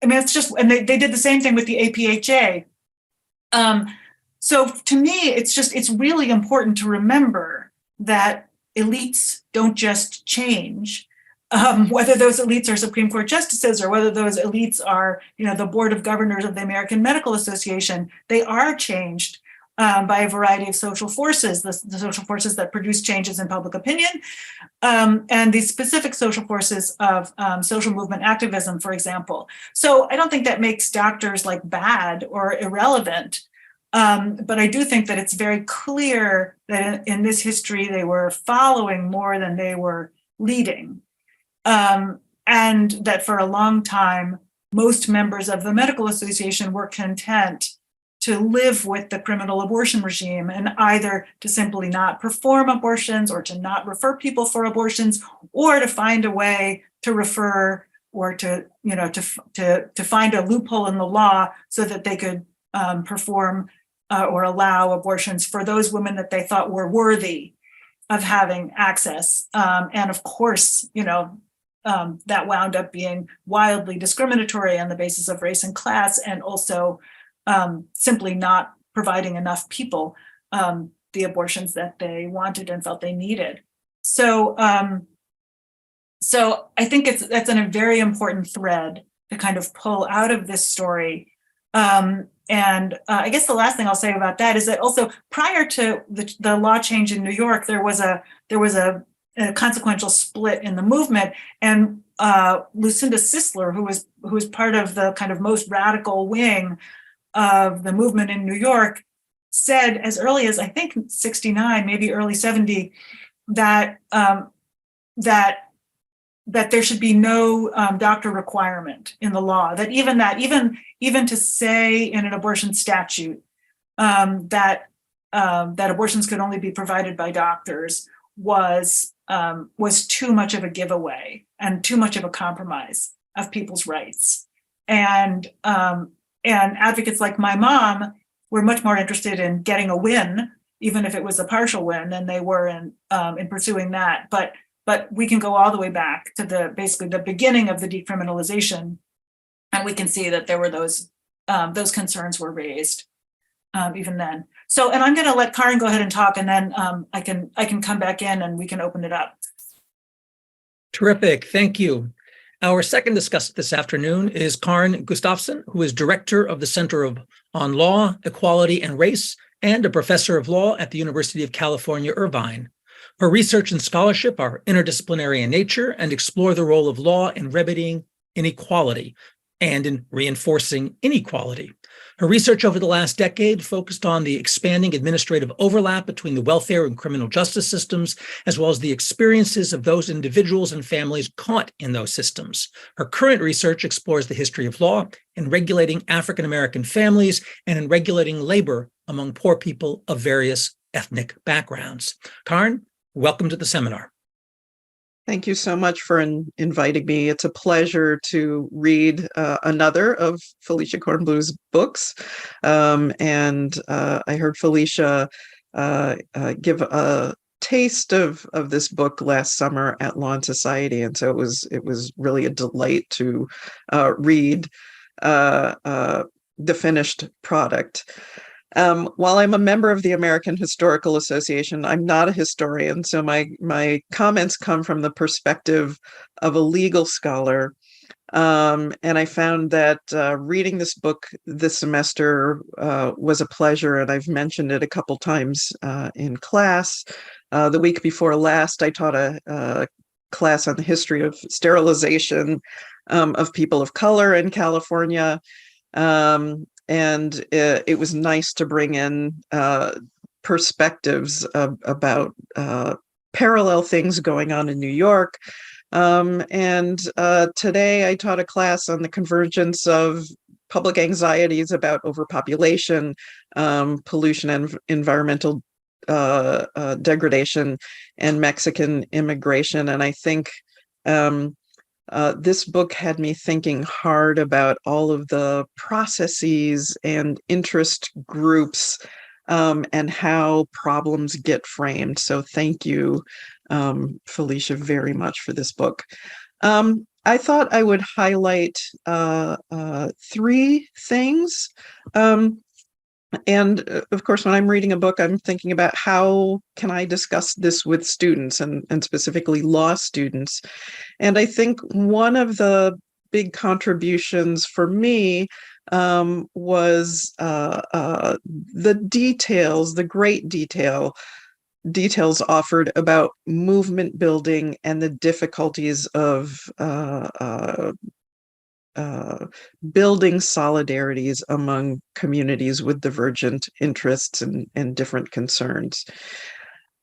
it's just, and they did the same thing with the APHA. So to me, it's really important to remember that elites don't just change, whether those elites are Supreme Court justices or whether those elites are, the board of governors of the American Medical Association. They are changed by a variety of social forces, the social forces that produce changes in public opinion, and the specific social forces of social movement activism, for example. So I don't think that makes doctors bad or irrelevant, but I do think that it's very clear that in this history, they were following more than they were leading. And that for a long time, most members of the Medical Association were content to live with the criminal abortion regime and either to simply not perform abortions or to not refer people for abortions, or to find a way to refer or to find a loophole in the law so that they could perform or allow abortions for those women that they thought were worthy of having access. And of course, that wound up being wildly discriminatory on the basis of race and class, and also simply not providing enough people the abortions that they wanted and felt they needed. So I think that's a very important thread to kind of pull out of this story. And I guess the last thing I'll say about that is that also prior to the law change in New York, there was a a consequential split in the movement. And Lucinda Sisler, who was part of the kind of most radical wing of the movement in New York, said as early as, I think, 69, maybe early 70, that there should be no doctor requirement in the law. That even to say in an abortion statute that abortions could only be provided by doctors was too much of a giveaway and too much of a compromise of people's rights. And advocates like my mom were much more interested in getting a win, even if it was a partial win, than they were in pursuing that. But we can go all the way back to basically the beginning of the decriminalization, and we can see that there were those concerns were raised even then. So, and I'm going to let Karin go ahead and talk, and then I can come back in and we can open it up. Terrific, thank you. Our second discussant this afternoon is Karin Gustafsson, who is director of the Center on Law, Equality, and Race, and a professor of law at the University of California, Irvine. Her research and scholarship are interdisciplinary in nature and explore the role of law in remedying inequality and in reinforcing inequality. Her research over the last decade focused on the expanding administrative overlap between the welfare and criminal justice systems, as well as the experiences of those individuals and families caught in those systems. Her current research explores the history of law in regulating African-American families and in regulating labor among poor people of various ethnic backgrounds. Karin, welcome to the seminar. Thank you so much for inviting me. It's a pleasure to read another of Felicia Kornbluh's books. And I heard Felicia give a taste of this book last summer at Law and Society. And so it was really a delight to read the finished product. While I'm a member of the American Historical Association, I'm not a historian, so my comments come from the perspective of a legal scholar. And I found that reading this book this semester was a pleasure, and I've mentioned it a couple times in class. The week before last, I taught a class on the history of sterilization of people of color in California. And it was nice to bring in perspectives about parallel things going on in New York. And today I taught a class on the convergence of public anxieties about overpopulation, pollution and environmental degradation, and Mexican immigration. And I think this book had me thinking hard about all of the processes and interest groups and how problems get framed. So thank you, Felicia, very much for this book. I thought I would highlight 3 things. And of course, when I'm reading a book, I'm thinking about how can I discuss this with students and specifically law students. And I think one of the big contributions for me was the details, the great details offered about movement building and the difficulties of building solidarities among communities with divergent interests and different concerns.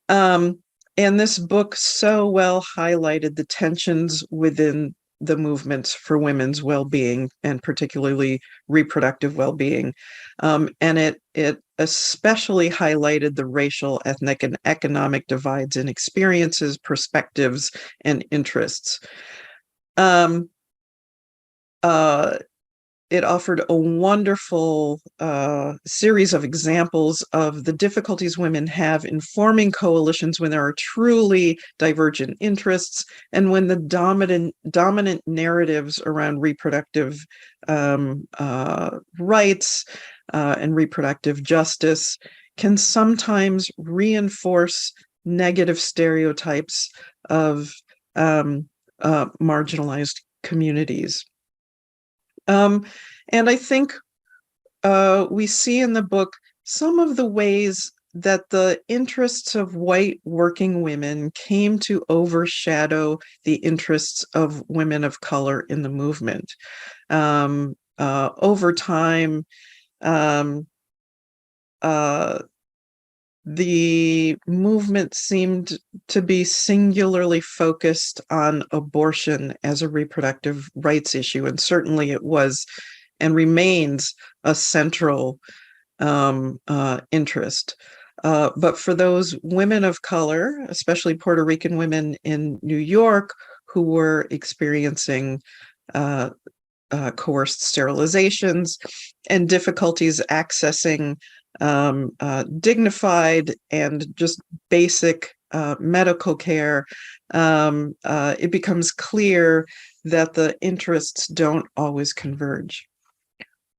And this book so well highlighted the tensions within the movements for women's well-being and particularly reproductive well-being. And it especially highlighted the racial, ethnic, and economic divides in experiences, perspectives, and interests. It offered a wonderful series of examples of the difficulties women have in forming coalitions when there are truly divergent interests and when the dominant narratives around reproductive rights and reproductive justice can sometimes reinforce negative stereotypes of marginalized communities. And I think we see in the book some of the ways that the interests of white working women came to overshadow the interests of women of color in the movement. Over time, the movement seemed to be singularly focused on abortion as a reproductive rights issue, and certainly it was and remains a central interest. But for those women of color, especially Puerto Rican women in New York, who were experiencing coerced sterilizations and difficulties accessing dignified and just basic medical care, it becomes clear that the interests don't always converge.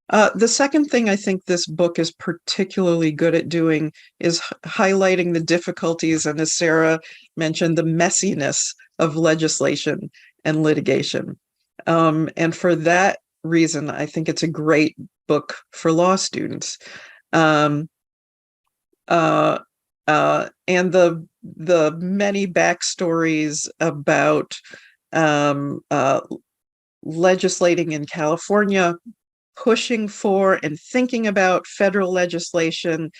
The second thing I think this book is particularly good at doing is highlighting the difficulties, and as Sarah mentioned, the messiness of legislation and litigation. And for that reason, I think it's a great book for law students. And the many backstories about legislating in California, pushing for and thinking about federal legislation,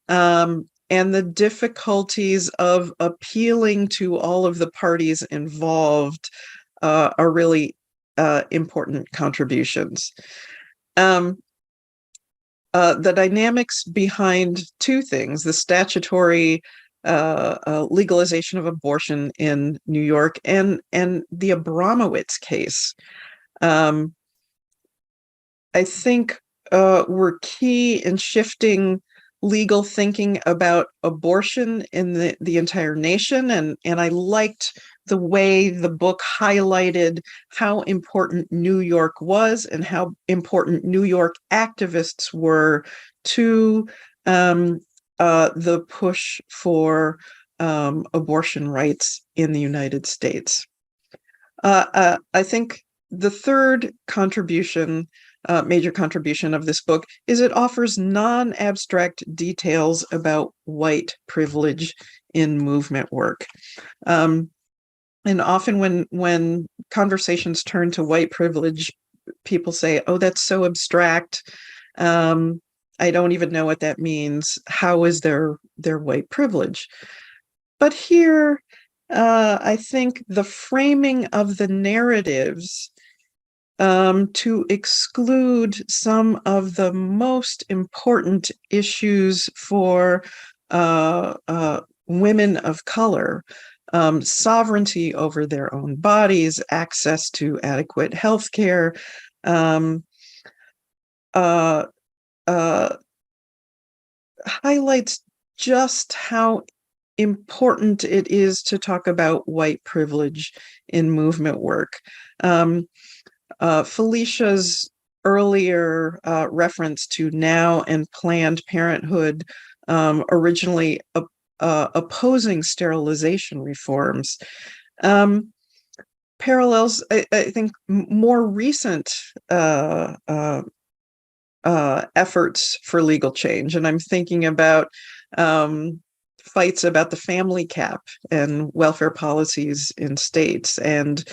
and the difficulties of appealing to all of the parties involved are really important contributions. The dynamics behind two things: the statutory legalization of abortion in New York and the Abramowitz case, I think were key in shifting legal thinking about abortion in the entire nation. And I liked the way the book highlighted how important New York was and how important New York activists were to the push for abortion rights in the United States. I think the third contribution, major contribution of this book, is it offers non-abstract details about white privilege in movement work. And often when conversations turn to white privilege, people say, "Oh, that's so abstract. I don't even know what that means. How is their white privilege?" But here, I think the framing of the narratives to exclude some of the most important issues for women of color, sovereignty over their own bodies, access to adequate health care, highlights just how important it is to talk about white privilege in movement work. Felicia's earlier reference to NOW and Planned Parenthood, originally opposing sterilization reforms, parallels, I think, more recent efforts for legal change. And I'm thinking about fights about the family cap and welfare policies in states, and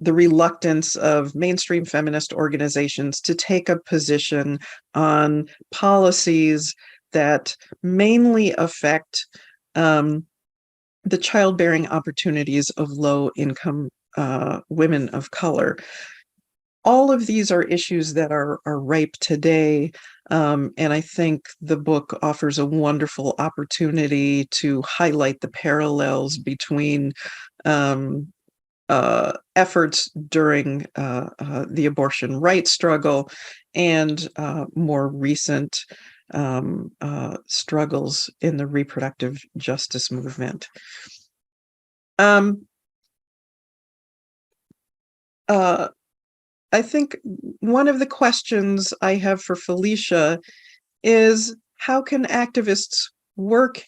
the reluctance of mainstream feminist organizations to take a position on policies that mainly affect the childbearing opportunities of low-income women of color. All of these are issues that are ripe today, and I think the book offers a wonderful opportunity to highlight the parallels between efforts during the abortion rights struggle and more recent struggles in the reproductive justice movement. I think one of the questions I have for Felicia is, how can activists work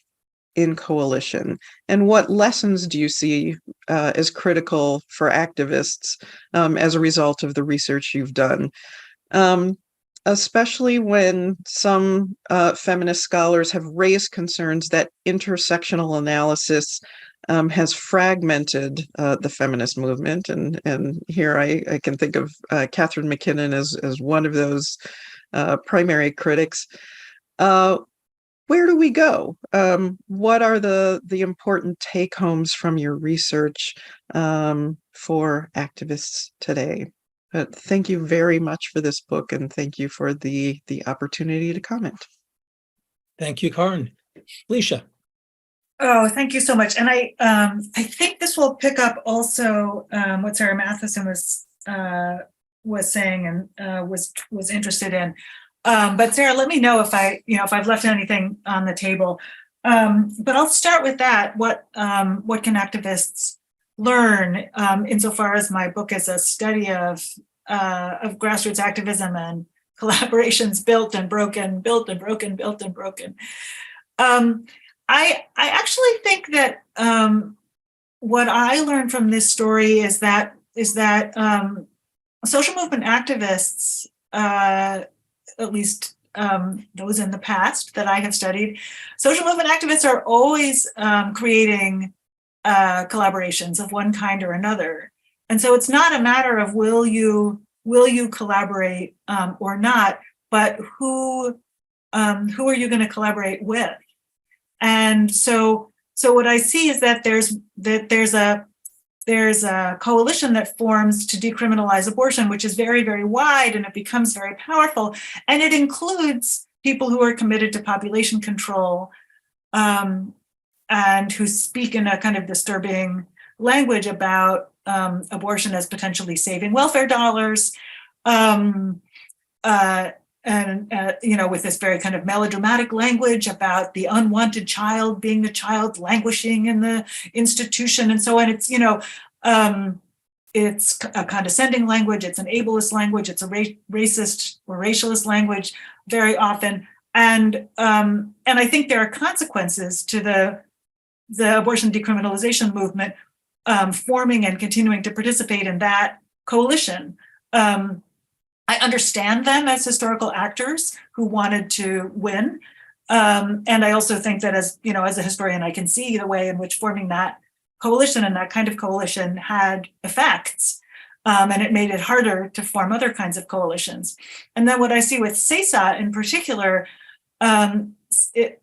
in coalition, and what lessons do you see as critical for activists as a result of the research you've done? especially when some feminist scholars have raised concerns that intersectional analysis has fragmented the feminist movement. And here I can think of Catherine McKinnon as one of those primary critics. Where do we go? What are the important take-homes from your research for activists today? But thank you very much for this book, and thank you for the opportunity to comment. Thank you, Karin. Felicia. Oh, thank you so much. And I think this will pick up also what Sarah Matheson was saying and was interested in. But Sarah, let me know if I've left anything on the table. But I'll start with that. What can activists learn insofar as my book is a study of grassroots activism and collaborations built and broken, built and broken, built and broken. I actually think that what I learned from this story is that social movement activists, at least those in the past that I have studied, social movement activists are always creating collaborations of one kind or another. And so it's not a matter of will you collaborate or not, but who are you going to collaborate with? And so what I see is that there's a coalition that forms to decriminalize abortion, which is very, very wide, and it becomes very powerful. And it includes people who are committed to population control and who speak in a kind of disturbing language about abortion as potentially saving welfare dollars. With this very kind of melodramatic language about the unwanted child being the child languishing in the institution and so on. It's, it's a condescending language, it's an ableist language, it's a racist or racialist language very often. And I think there are consequences to the abortion decriminalization movement forming and continuing to participate in that coalition. I understand them as historical actors who wanted to win. And I also think that as a historian, I can see the way in which forming that coalition and that kind of coalition had effects. And it made it harder to form other kinds of coalitions. And then what I see with CESA in particular, and when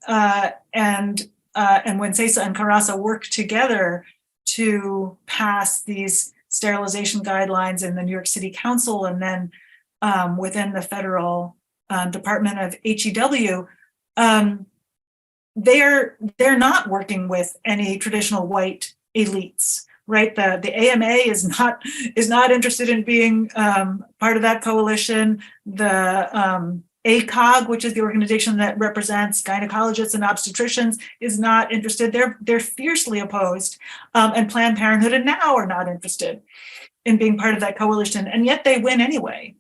CESA and CARASA work together to pass these sterilization guidelines in the New York City Council and then within the federal Department of HEW, they're not working with any traditional white elites, right? The AMA is not interested in being part of that coalition. The ACOG, which is the organization that represents gynecologists and obstetricians, is not interested. They're fiercely opposed, and Planned Parenthood and NOW are not interested in being part of that coalition, and yet they win anyway.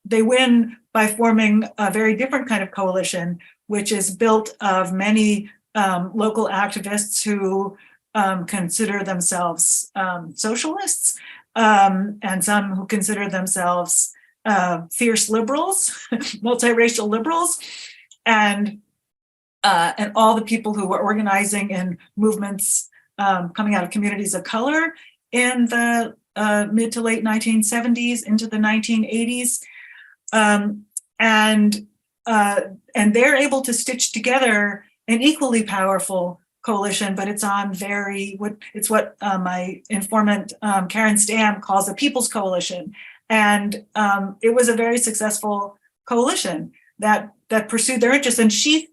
They win by forming a very different kind of coalition, which is built of many local activists who consider themselves socialists, and some who consider themselves fierce liberals, multiracial liberals, and all the people who were organizing in movements coming out of communities of color in the mid to late 1970s into the 1980s. And they're able to stitch together an equally powerful coalition, but it's on what my informant Karen Stam calls a people's coalition, and it was a very successful coalition that pursued their interests.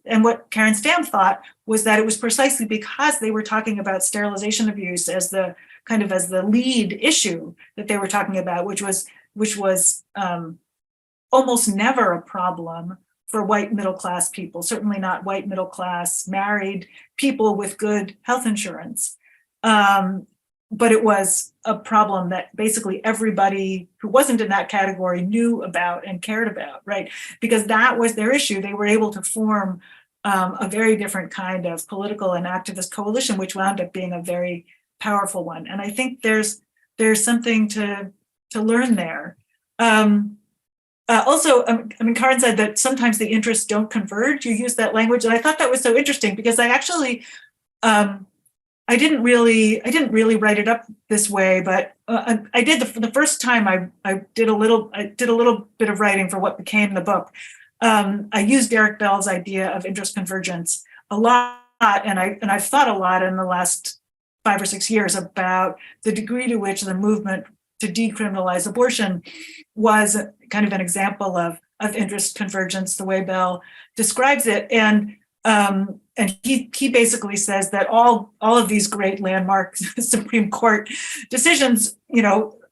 And what Karen Stam thought was that it was precisely because they were talking about sterilization abuse as the lead issue that they were talking about, which was almost never a problem for white middle-class people, certainly not white middle-class married people with good health insurance. But it was a problem that basically everybody who wasn't in that category knew about and cared about, right? Because that was their issue. They were able to form a very different kind of political and activist coalition, which wound up being a very powerful one. And I think there's something to learn there. Also, Karen said that sometimes the interests don't converge. You use that language, and I thought that was so interesting because I actually, I didn't really write it up this way, but I did the first time I did a little bit of writing for what became the book. I used Derek Bell's idea of interest convergence a lot, and I've thought a lot in the last 5 or 6 years about the degree to which the movement to decriminalize abortion was kind of an example of interest convergence, the way Bell describes it, and he basically says that all of these great landmark Supreme Court decisions,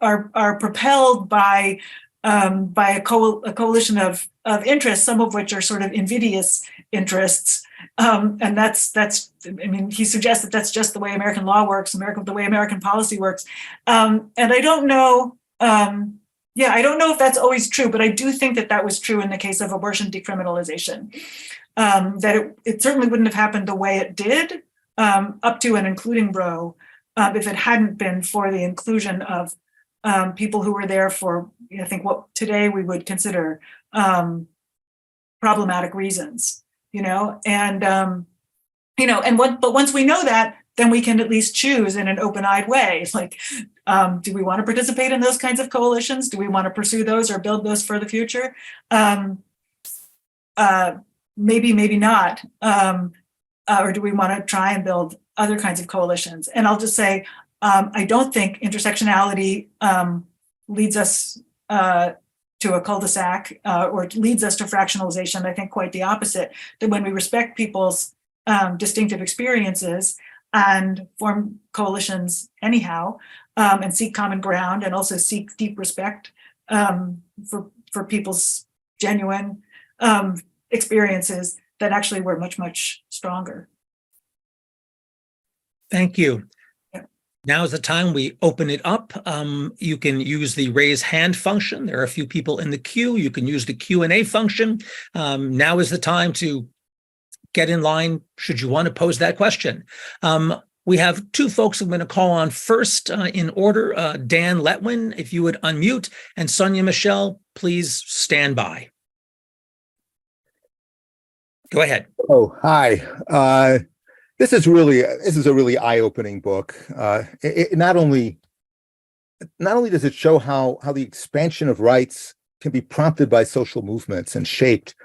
are propelled by a coalition of interests, some of which are sort of invidious interests, and that's. I mean, he suggests that that's just the way American law works, the way American policy works, and I don't know. I don't know if that's always true, but I do think that was true in the case of abortion decriminalization. That it certainly wouldn't have happened the way it did, up to and including Roe, if it hadn't been for the inclusion of people who were there for, I think, what today we would consider problematic reasons, but once we know that, then we can at least choose in an open-eyed way. Like, do we want to participate in those kinds of coalitions? Do we want to pursue those or build those for the future? Maybe, maybe not. Or do we want to try and build other kinds of coalitions? And I'll just say, I don't think intersectionality leads us to a cul-de-sac or leads us to fractionalization. I think quite the opposite, that when we respect people's distinctive experiences and form coalitions anyhow, and seek common ground and also seek deep respect for people's genuine experiences, that actually we're much, much stronger. Thank you. Yeah. Now is the time we open it up. You can use the raise hand function. There are a few people in the queue. You can use the Q&A function. Now is the time to get in line should you want to pose that question. We have two folks I'm going to call on first in order. Dan Letwin, if you would unmute, and Sonia Michelle, please stand by. Go ahead. Oh, hi. This is a really eye-opening book. It not only does it show how the expansion of rights can be prompted by social movements and shaped,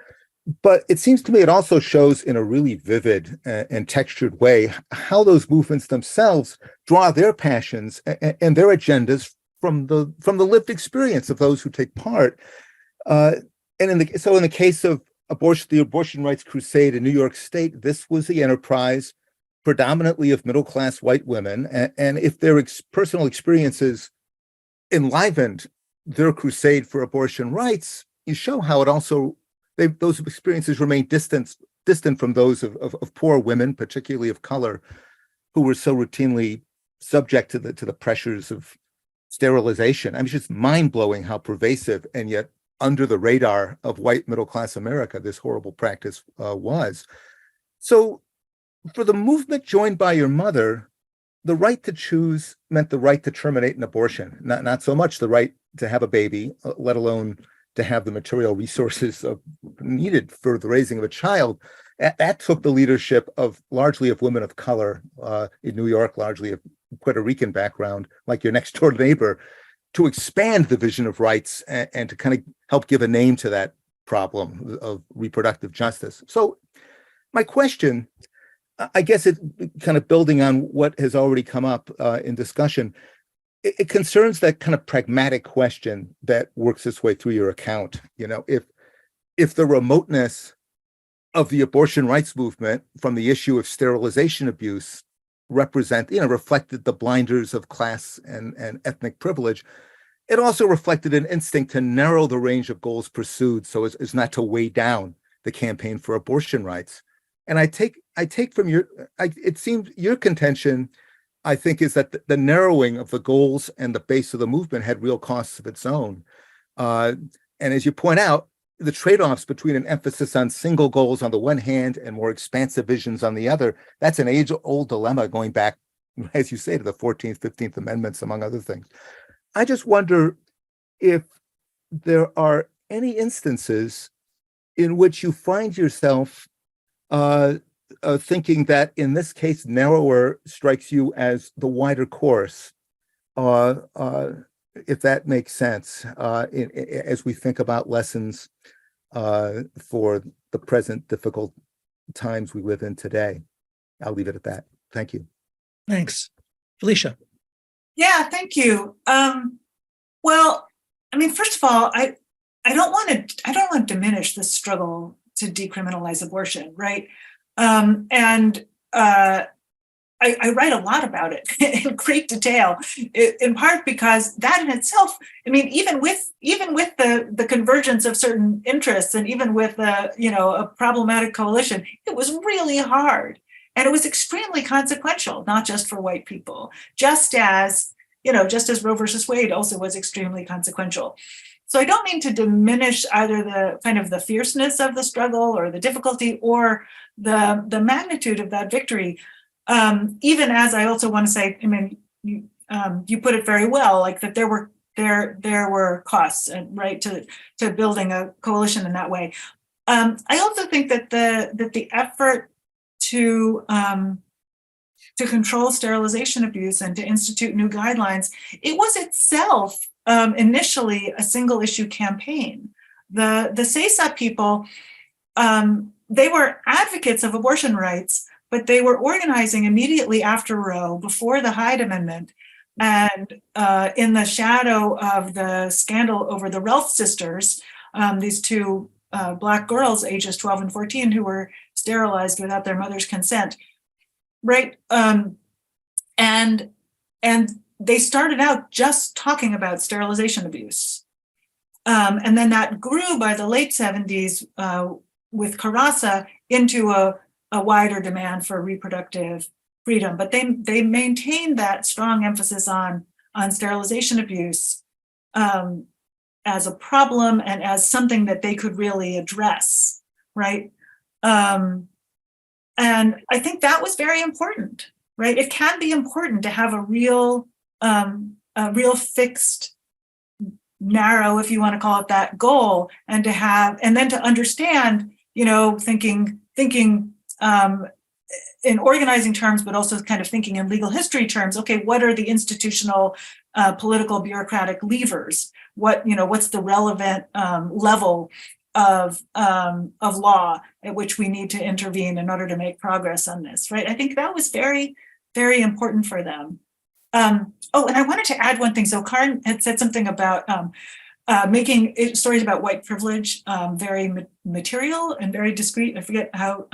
but it seems to me it also shows in a really vivid and textured way how those movements themselves draw their passions and their agendas from the lived experience of those who take part. And in the case of the abortion rights crusade in New York State, this was the enterprise predominantly of middle-class white women, and if their personal experiences enlivened their crusade for abortion rights, you show how it also those experiences remain distant from those of poor women, particularly of color, who were so routinely subject to the pressures of sterilization. I mean, it's just mind-blowing how pervasive and yet under the radar of white middle-class America this horrible practice was. So for the movement joined by your mother, the right to choose meant the right to terminate an abortion, not so much the right to have a baby, let alone to have the material resources needed for the raising of a child. That took the leadership largely of women of color in New York, largely of Puerto Rican background, like your next door neighbor, to expand the vision of rights and to kind of help give a name to that problem of reproductive justice. So my question, I guess it kind of building on what has already come up in discussion, it concerns that kind of pragmatic question that works its way through your account. If the remoteness of the abortion rights movement from the issue of sterilization abuse reflected the blinders of class and ethnic privilege, it also reflected an instinct to narrow the range of goals pursued so as not to weigh down the campaign for abortion rights. And I take from it seems your contention, I think, is that the narrowing of the goals and the base of the movement had real costs of its own. And as you point out, the trade-offs between an emphasis on single goals on the one hand and more expansive visions on the other, that's an age-old dilemma going back, as you say, to the 14th, 15th Amendments, among other things. I just wonder if there are any instances in which you find yourself thinking that in this case, narrower strikes you as the wider course, if that makes sense, as we think about lessons for the present difficult times we live in today. I'll leave it at that. Thank you. Thanks. Felicia. Yeah, thank you. Well, I mean, first of all, I don't want to diminish the struggle to decriminalize abortion, right? I write a lot about it in great detail, in part because that in itself, I mean, even with the convergence of certain interests, and even with a problematic coalition, it was really hard, and it was extremely consequential, not just for white people, just as Roe versus Wade also was extremely consequential. So I don't mean to diminish either the kind of the fierceness of the struggle or the difficulty or the magnitude of that victory. Even as I also want to say, I mean, you put it very well, like that there were costs, right, to building a coalition in that way. I also think that the effort to control sterilization abuse and to institute new guidelines, it was itself initially a single issue campaign. The CESA people, they were advocates of abortion rights, but they were organizing immediately after Roe, before the Hyde Amendment, and in the shadow of the scandal over the Ralph sisters, these two Black girls, ages 12 and 14, who were sterilized without their mother's consent, right? And they started out just talking about sterilization abuse. And then that grew by the late 70s with Carassa into a wider demand for reproductive freedom. But they maintained that strong emphasis on sterilization abuse as a problem and as something that they could really address, right? And I think that was very important, right? It can be important to have a real fixed, narrow, if you want to call it that, goal, and then to understand, thinking in organizing terms, but also kind of thinking in legal history terms. Okay, what are the institutional, political, bureaucratic levers? What's the relevant level of law at which we need to intervene in order to make progress on this, right? I think that was very, very important for them. And I wanted to add one thing. So Karen had said something about making stories about white privilege very material and very discreet. I forget how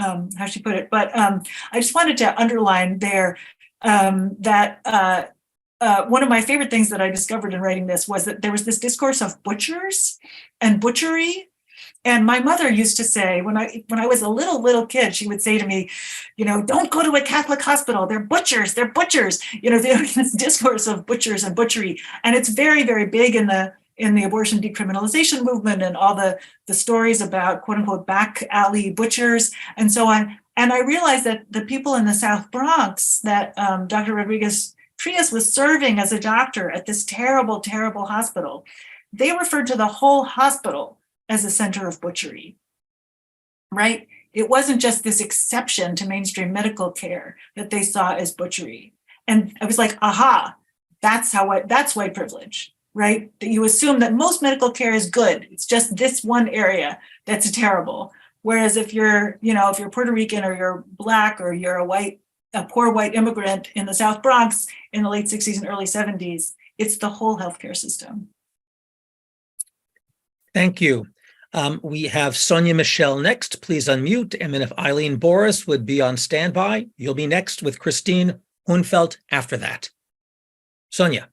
she put it, but I just wanted to underline there that one of my favorite things that I discovered in writing this was that there was this discourse of butchers and butchery. And my mother used to say, when I was a little kid, she would say to me, don't go to a Catholic hospital. They're butchers. There's this discourse of butchers and butchery. And it's very, very big in the abortion decriminalization movement and all the stories about quote unquote back alley butchers and so on. And I realized that the people in the South Bronx that Dr. Rodriguez-Trias was serving as a doctor at this terrible, terrible hospital, they referred to the whole hospital as a center of butchery, right? It wasn't just this exception to mainstream medical care that they saw as butchery. And I was like, aha, that's white privilege, right? That you assume that most medical care is good. It's just this one area that's terrible. Whereas if you're Puerto Rican or you're Black or you're a poor white immigrant in the South Bronx in the late 60s and early 70s, it's the whole healthcare system. Thank you. We have Sonia Michelle next. Please unmute. And then if Eileen Boris would be on standby, you'll be next with Christine Hunfeld after that. Sonia.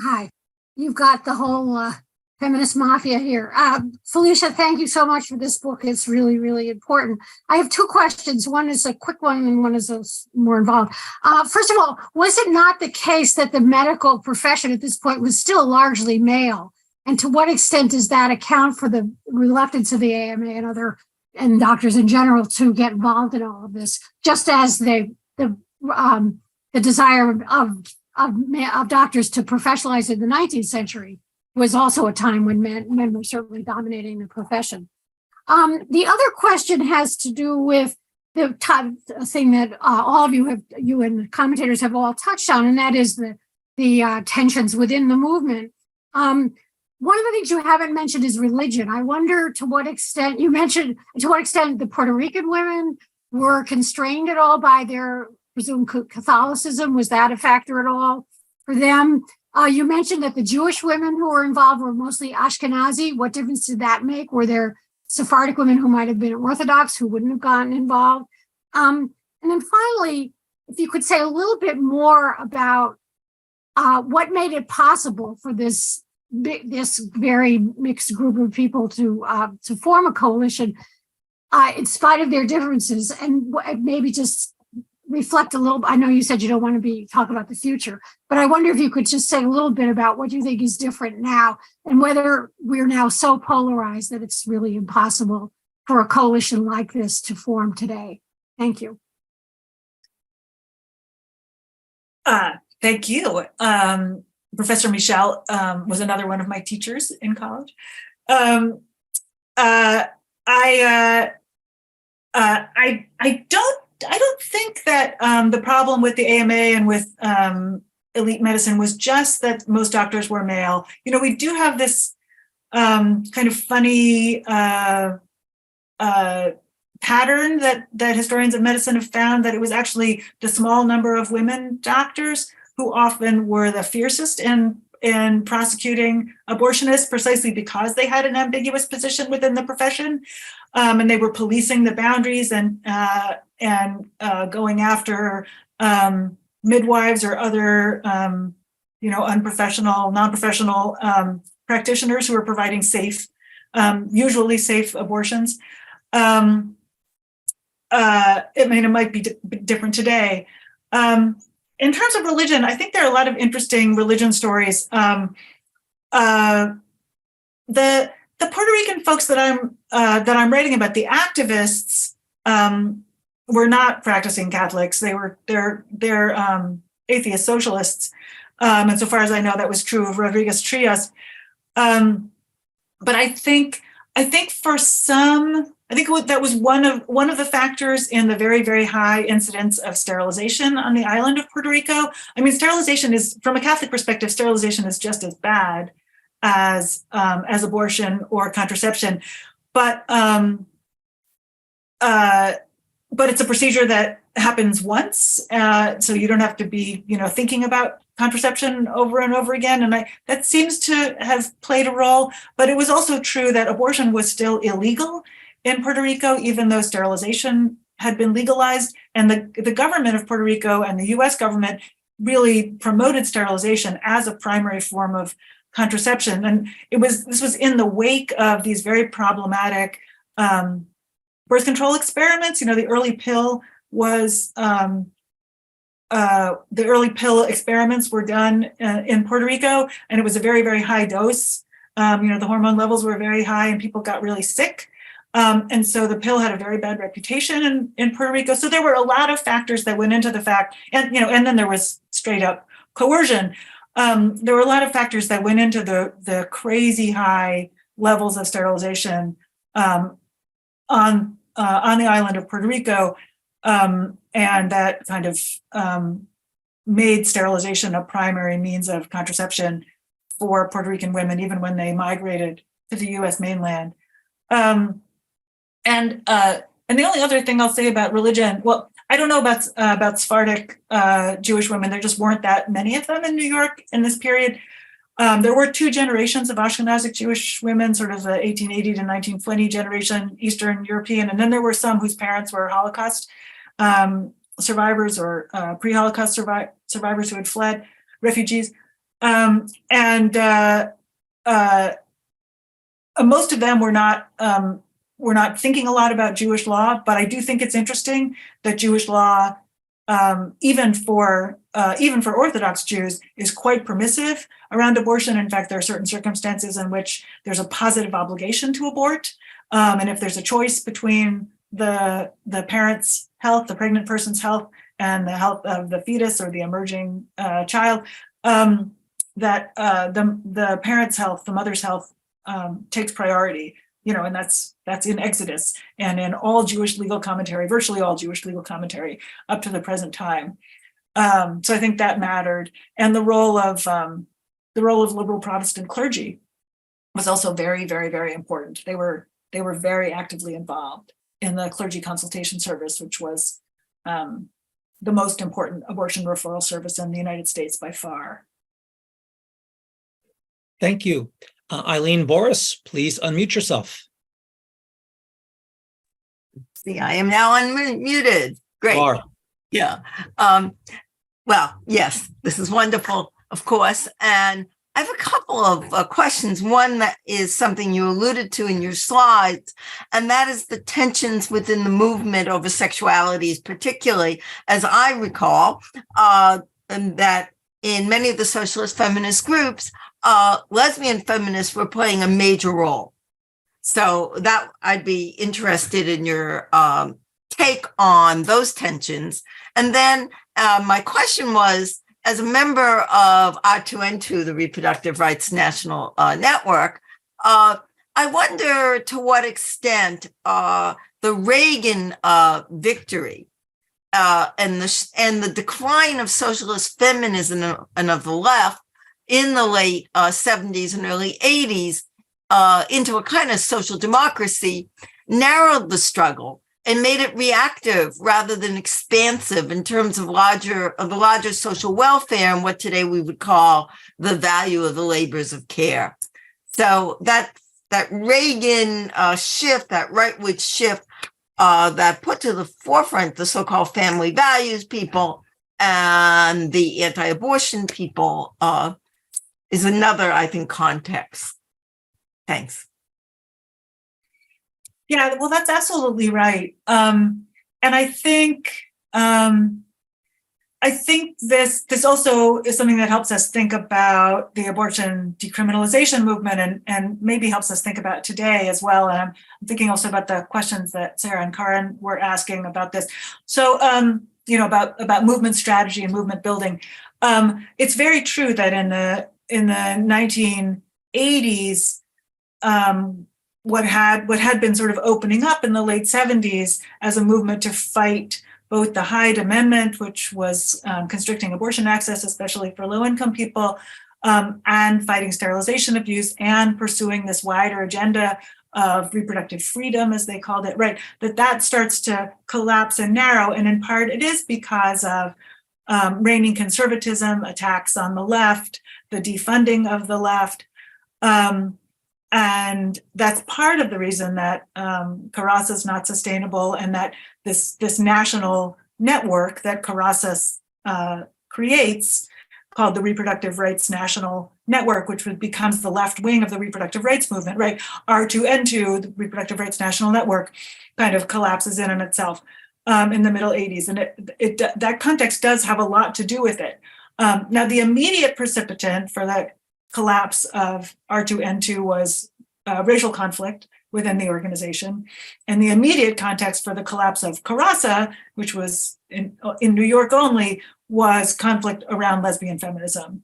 Hi. You've got the whole feminist mafia here. Felicia, thank you so much for this book. It's really, really important. I have two questions. One is a quick one and one is more involved. First of all, was it not the case that the medical profession at this point was still largely male? And to what extent does that account for the reluctance of the AMA and doctors in general to get involved in all of this, just as the desire of doctors to professionalize in the 19th century was also a time when men were certainly dominating the profession. The other question has to do with the thing that all of you and the commentators have all touched on, and that is the tensions within the movement. One of the things you haven't mentioned is religion. I wonder to what extent the Puerto Rican women were constrained at all by their presumed Catholicism. Was that a factor at all for them? You mentioned that the Jewish women who were involved were mostly Ashkenazi. What difference did that make? Were there Sephardic women who might have been Orthodox who wouldn't have gotten involved? And then finally, if you could say a little bit more about what made it possible for this very mixed group of people to form a coalition in spite of their differences, and maybe just reflect a little. I know you said you don't want to talk about the future, but I wonder if you could just say a little bit about what you think is different now, and whether we're now so polarized that it's really impossible for a coalition like this to form today. Thank you. Thank you. Professor Michel was another one of my teachers in college. I don't think that the problem with the AMA and with elite medicine was just that most doctors were male. We do have this kind of funny pattern that historians of medicine have found, that it was actually the small number of women doctors who often were the fiercest in prosecuting abortionists, precisely because they had an ambiguous position within the profession, and they were policing the boundaries and going after midwives or other non-professional practitioners who were providing usually safe abortions. It might be different today. In terms of religion, I think there are a lot of interesting religion stories. The Puerto Rican folks that I'm writing about, the activists, were not practicing Catholics. They're atheist socialists, and so far as I know, that was true of Rodriguez Trias. But I think for some, that was one of the factors in the very, very high incidence of sterilization on the island of Puerto Rico. I mean, sterilization is, from a Catholic perspective, sterilization is just as bad as abortion or contraception, but it's a procedure that happens once, so you don't have to be, thinking about contraception over and over again, and that seems to have played a role. But it was also true that abortion was still illegal in Puerto Rico, even though sterilization had been legalized, and the government of Puerto Rico and the U.S. government really promoted sterilization as a primary form of contraception. And this was in the wake of these very problematic birth control experiments. The early pill experiments were done in Puerto Rico, and it was a very, very high dose. The hormone levels were very high, and people got really sick. And so the pill had a very bad reputation in Puerto Rico. So there were a lot of factors that went into the fact, and then there was straight up coercion. There were a lot of factors that went into the crazy high levels of sterilization on the island of Puerto Rico, and that kind of made sterilization a primary means of contraception for Puerto Rican women, even when they migrated to the U.S. mainland. And the only other thing I'll say about religion, well, I don't know about Sephardic Jewish women. There just weren't that many of them in New York in this period. There were two generations of Ashkenazic Jewish women, sort of the 1880 to 1920 generation, Eastern European, and then there were some whose parents were Holocaust survivors or pre-Holocaust survivors who had fled, refugees. Most of them were not thinking a lot about Jewish law, but I do think it's interesting that Jewish law, even for Orthodox Jews, is quite permissive around abortion. In fact, there are certain circumstances in which there's a positive obligation to abort, and if there's a choice between the parent's health, the pregnant person's health, and the health of the fetus or the emerging child, that the parent's health, the mother's health, takes priority. And that's in Exodus and in all Jewish legal commentary, virtually all Jewish legal commentary up to the present time. So I think that mattered, and the role of liberal Protestant clergy was also very, very, very important. They were very actively involved in the clergy consultation service, which was the most important abortion referral service in the United States by far. Thank you. Eileen Boris, please unmute yourself. See, I am now unmuted. Great. Laura. Yeah. Well, yes, this is wonderful, of course. And I have a couple of questions. One that is something you alluded to in your slides, and that is the tensions within the movement over sexualities, particularly, as I recall, and that in many of the socialist feminist groups, lesbian feminists were playing a major role. So that I'd be interested in your take on those tensions. And then my question was, as a member of R2N2, the Reproductive Rights National Network, I wonder to what extent the Reagan victory and the decline of socialist feminism and of the left in the late 70s and early 80s into a kind of social democracy narrowed the struggle and made it reactive rather than expansive in terms of the larger social welfare and what today we would call the value of the labors of care. So that Reagan shift, that rightward shift that put to the forefront the so-called family values people and the anti-abortion people is another, I think, context. Thanks. Yeah, well, that's absolutely right. And I think this also is something that helps us think about the abortion decriminalization movement and maybe helps us think about today as well. And I'm thinking also about the questions that Sarah and Karen were asking about this. So, about movement strategy and movement building. It's very true that in the 1980s, what had been sort of opening up in the late 70s as a movement to fight both the Hyde Amendment, which was constricting abortion access, especially for low-income people, and fighting sterilization abuse and pursuing this wider agenda of reproductive freedom, as they called it, right? That starts to collapse and narrow. And in part, it is because of reigning conservatism, attacks on the left, the defunding of the left. And that's part of the reason that Carasa is not sustainable, and that this national network that Carasa creates, called the Reproductive Rights National Network, which becomes the left wing of the reproductive rights movement, right? R2N2, the Reproductive Rights National Network, kind of collapses in on itself in the middle 80s. And that context does have a lot to do with it. Now, the immediate precipitant for that collapse of R2N2 was racial conflict within the organization. And the immediate context for the collapse of Carasa, which was in New York only, was conflict around lesbian feminism.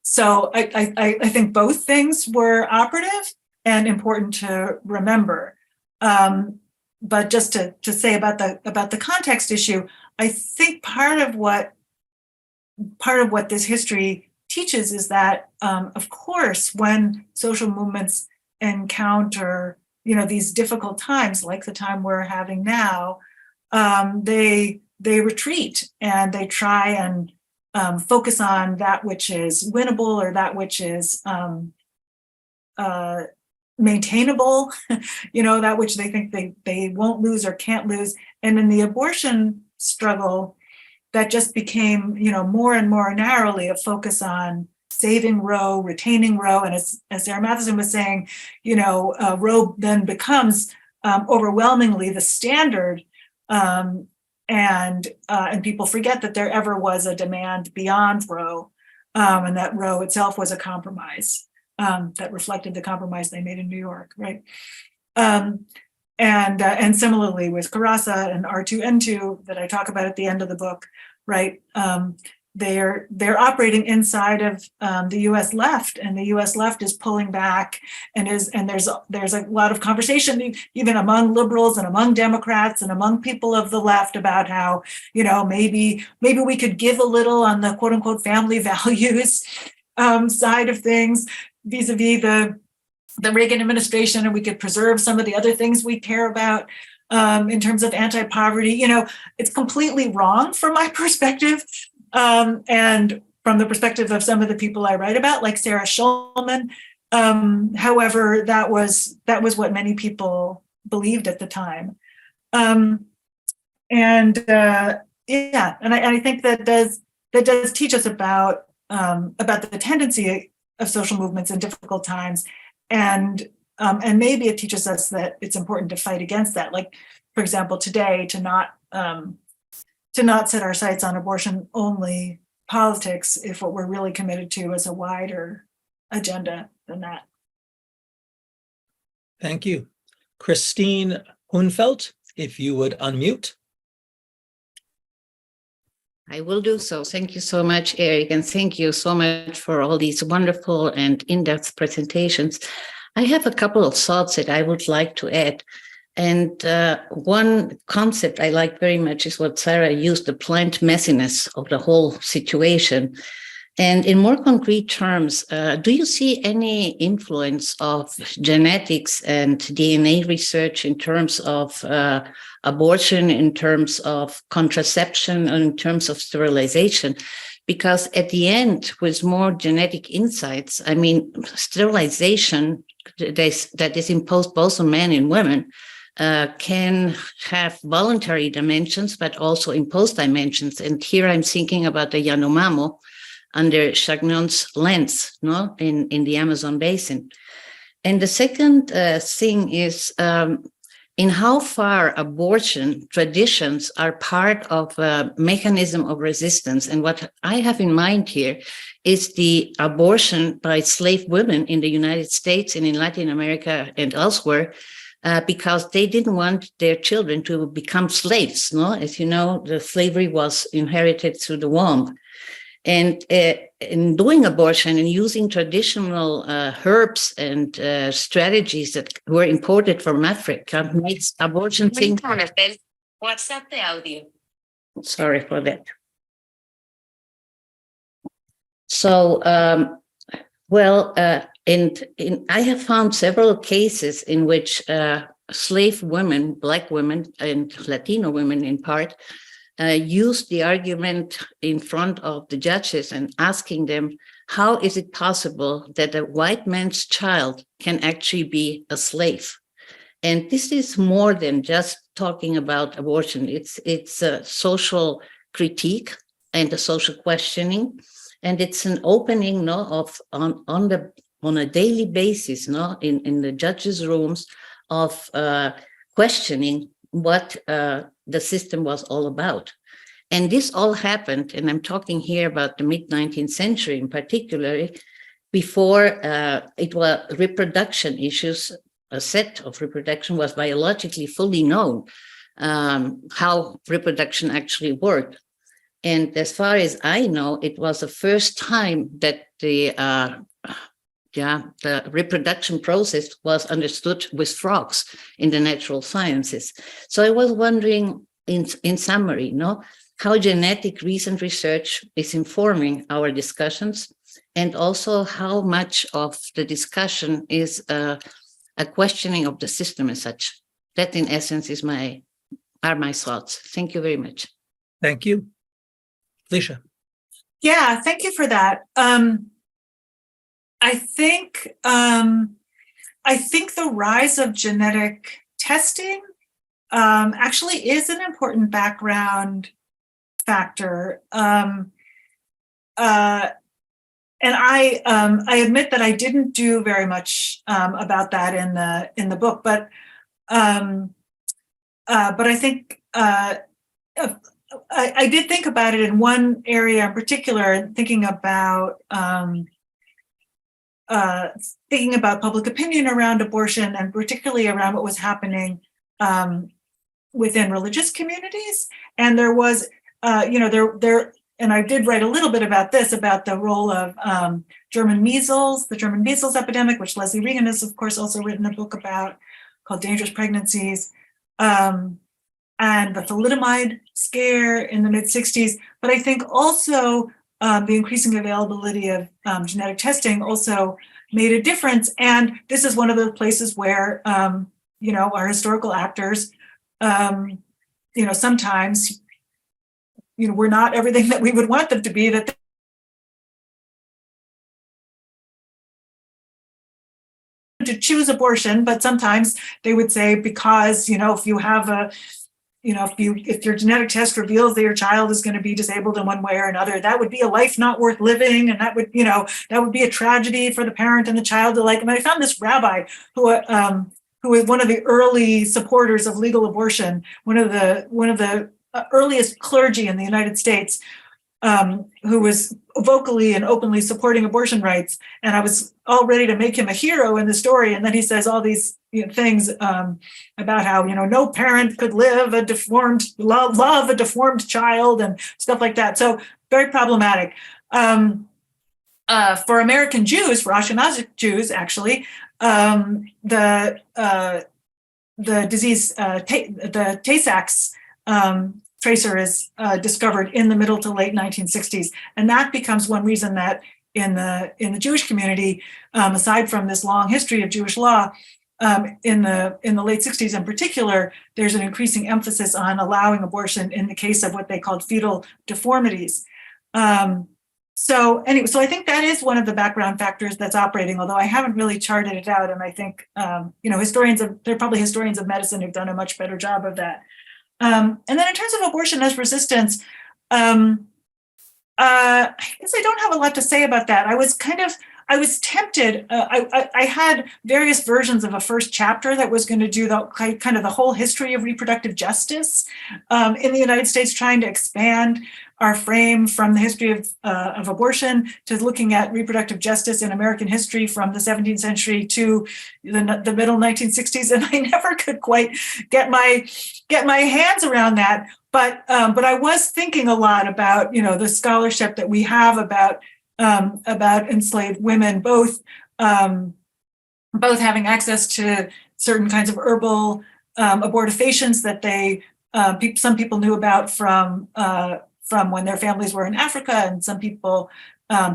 So I think both things were operative and important to remember. But just to say about the context issue, I think part of what this history teaches is that, of course, when social movements encounter, these difficult times, like the time we're having now, they retreat and they try and focus on that which is winnable or that which is maintainable, that which they think they won't lose or can't lose. And in the abortion struggle, that just became, more and more narrowly a focus on saving Roe, retaining Roe. And as Sarah Matheson was saying, Roe then becomes overwhelmingly the standard. And people forget that there ever was a demand beyond Roe, and that Roe itself was a compromise that reflected the compromise they made in New York, right? And similarly with Carasa and R2N2 that I talk about at the end of the book, right? they're operating inside of the U.S. left, and the U.S. left is pulling back, and there's a lot of conversation even among liberals and among Democrats and among people of the left about how, you know, maybe we could give a little on the quote unquote family values side of things vis-a-vis the Reagan administration, and we could preserve some of the other things we care about in terms of anti-poverty. You know, it's completely wrong from my perspective. And from the perspective of some of the people I write about, like Sarah Schulman. However, that was what many people believed at the time. Yeah, and I think that does teach us about the tendency of social movements in difficult times, and maybe it teaches us that it's important to fight against that. Like, for example, today, to not set our sights on abortion only politics if what we're really committed to is a wider agenda than that. Thank you. Christine Hunfeld, if you would unmute. I will do so. Thank you so much, Eric, and thank you so much for all these wonderful and in-depth presentations. I have a couple of thoughts that I would like to add. And one concept I like very much is what Sarah used, the planned messiness of the whole situation. And in more concrete terms, do you see any influence of genetics and DNA research in terms of abortion, in terms of contraception, and in terms of sterilization? Because at the end, with more genetic insights, I mean, sterilization that is imposed both on men and women can have voluntary dimensions, but also imposed dimensions. And here I'm thinking about the Yanomamo under Chagnon's lens, no, in the Amazon basin. And the second thing is in how far abortion traditions are part of a mechanism of resistance. And what I have in mind here is the abortion by slave women in the United States and in Latin America and elsewhere, because they didn't want their children to become slaves. No, as you know, the slavery was inherited through the womb. And in doing abortion and using traditional herbs and strategies that were imported from Africa makes abortion thing. What's up the audio? Sorry for that. So, I have found several cases in which slave women, Black women, and Latino women in part, used the argument in front of the judges and asking them, how is it possible that a white man's child can actually be a slave? And this is more than just talking about abortion. It's a social critique and a social questioning, and it's an opening, no, of on a daily basis, no, in the judges' rooms of questioning what the system was all about. And this all happened, and I'm talking here about the mid-19th century in particular, before it was reproduction issues. A set of reproduction was biologically fully known, how reproduction actually worked. And as far as I know, it was the first time that the reproduction process was understood with frogs in the natural sciences. So I was wondering, in summary, no, how genetic recent research is informing our discussions, and also how much of the discussion is a questioning of the system as such. That, in essence, are my thoughts. Thank you very much. Thank you. Felicia. Yeah, thank you for that. I think the rise of genetic testing actually is an important background factor. And I admit that I didn't do very much about that in the book, but I think I did think about it in one area in particular, thinking about public opinion around abortion, and particularly around what was happening within religious communities. And there was, and I did write a little bit about this, about the role of German measles, the German measles epidemic, which Leslie Regan has, of course, also written a book about called Dangerous Pregnancies, and the thalidomide scare in the mid-60s. But I think also the increasing availability of genetic testing also made a difference. And this is one of the places where, our historical actors, sometimes, we're not everything that we would want them to be, that to choose abortion, but sometimes they would say, because, if you have a, if your genetic test reveals that your child is going to be disabled in one way or another, that would be a life not worth living. And that would be a tragedy for the parent and the child alike. And I found this rabbi who was one of the early supporters of legal abortion, one of the earliest clergy in the United States, who was vocally and openly supporting abortion rights. And I was all ready to make him a hero in the story. And then he says all these things about how, no parent could love a deformed child and stuff like that. So very problematic. For American Jews, for Ashkenazi Jews, actually, the disease, the Tay-Sachs tracer is discovered in the middle to late 1960s, and that becomes one reason that in the Jewish community, aside from this long history of Jewish law, in the late 60s in particular, there's an increasing emphasis on allowing abortion in the case of what they called fetal deformities. So I think that is one of the background factors that's operating, although I haven't really charted it out. And I think, there are probably historians of medicine who've done a much better job of that. And then in terms of abortion as resistance, I guess I don't have a lot to say about that. I was tempted. I had various versions of a first chapter that was going to do the whole history of reproductive justice in the United States, trying to expand our frame from the history of abortion to looking at reproductive justice in American history from the 17th century to the middle 1960s, and I never could quite get my hands around that. But I was thinking a lot about the scholarship that we have about enslaved women, both having access to certain kinds of herbal abortifacients that some people knew about from when their families were in Africa, and some people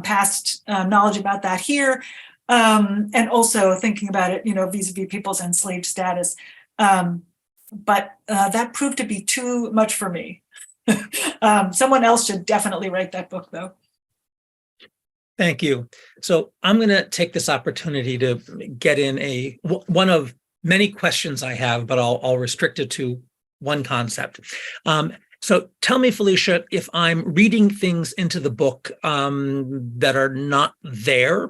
passed knowledge about that here, and also thinking about it, vis-a-vis people's enslaved status. But that proved to be too much for me. Someone else should definitely write that book, though. Thank you. So I'm going to take this opportunity to get in one of many questions I have, but I'll restrict it to one concept. So tell me, Felicia, if I'm reading things into the book that are not there,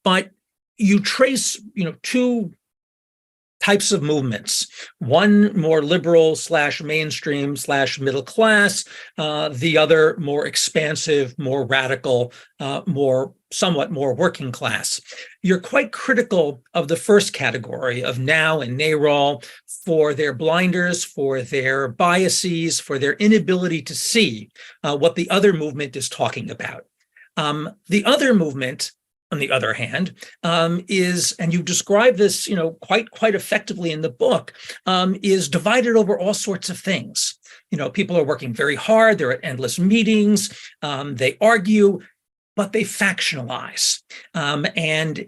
but you trace, two types of movements, one more liberal / mainstream / middle class, the other more expansive, more radical, somewhat more working class. You're quite critical of the first category of Now and NARAL for their blinders, for their biases, for their inability to see what the other movement is talking about. The other movement, on the other hand, is, and you describe this, quite effectively in the book, is divided over all sorts of things. People are working very hard. They're at endless meetings. They argue, but they factionalize. And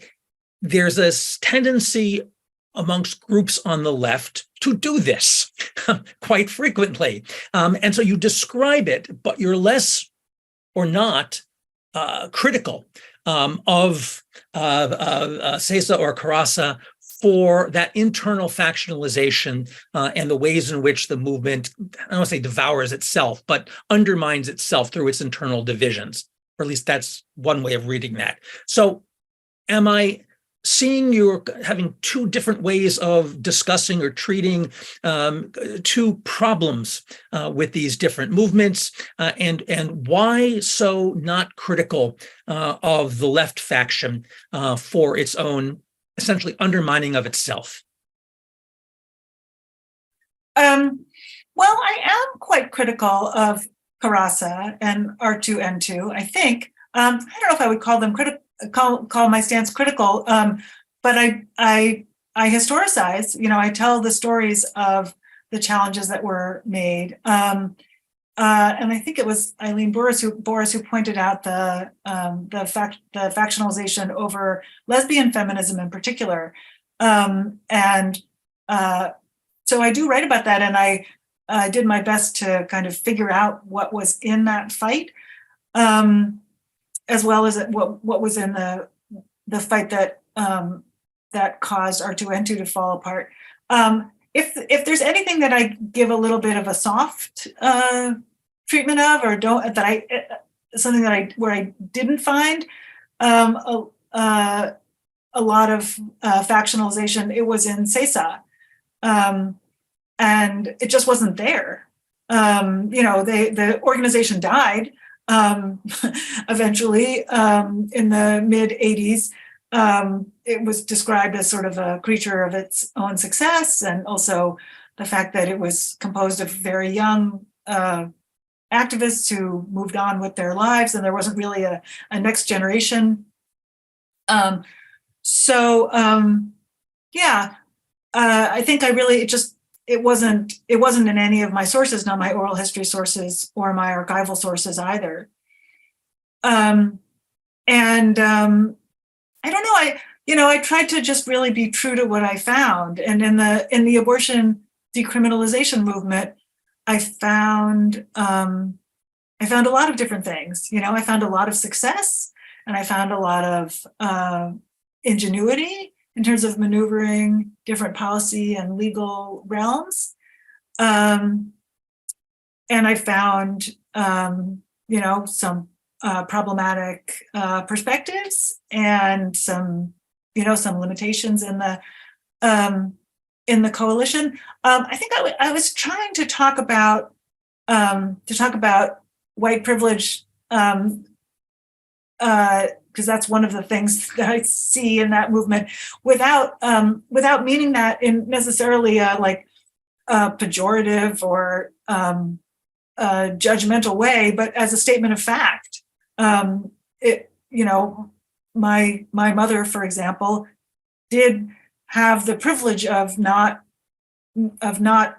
there's this tendency amongst groups on the left to do this quite frequently. And so you describe it, but you're less or not critical of Sesa or Carassa for that internal factionalization and the ways in which the movement, I don't want to say devours itself, but undermines itself through its internal divisions. Or at least that's one way of reading that. So am I seeing you're having two different ways of discussing or treating two problems with these different movements, and why so not critical of the left faction for its own essentially undermining of itself? Well, I am quite critical of Karasa and R2N2, I think. I don't know if I would call them call my stance critical, but I historicize, I tell the stories of the challenges that were made. And I think it was Eileen Boris who pointed out the factionalization over lesbian feminism in particular. So I do write about that, and I did my best to kind of figure out what was in that fight, as well as what was in the fight that that caused R2N2 to fall apart. If there's anything that I give a little bit of a soft treatment of, or something where I didn't find a lot of factionalization, it was in CESA, and it just wasn't there. The organization died eventually in the mid 80s. It was described as sort of a creature of its own success, and also the fact that it was composed of very young activists who moved on with their lives, and there wasn't really a next generation. I think it wasn't in any of my sources, not my oral history sources or my archival sources either. I don't know. I tried to just really be true to what I found. And in the abortion decriminalization movement, I found a lot of different things. I found a lot of success, and I found a lot of ingenuity in terms of maneuvering different policy and legal realms. And I found, some problematic perspectives and some limitations in the coalition. I think I was trying to talk about white privilege, because that's one of the things that I see in that movement, without meaning that in necessarily a pejorative or judgmental way, but as a statement of fact. My mother, for example, did have the privilege of not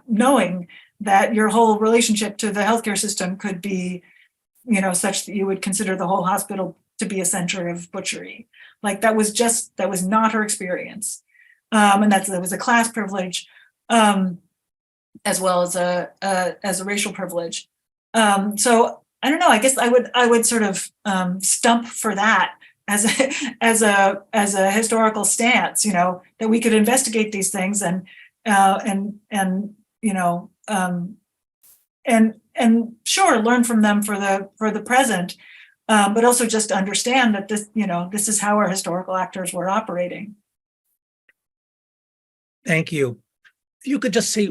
knowing that your whole relationship to the healthcare system could be, such that you would consider the whole hospital to be a center of butchery. That was not her experience. And that was a class privilege, as well as a racial privilege. So I don't know. I guess I would sort of stump for that as a historical stance. That we could investigate these things and sure, learn from them for the present, but also just understand that this is how our historical actors were operating. Thank you. If you could just say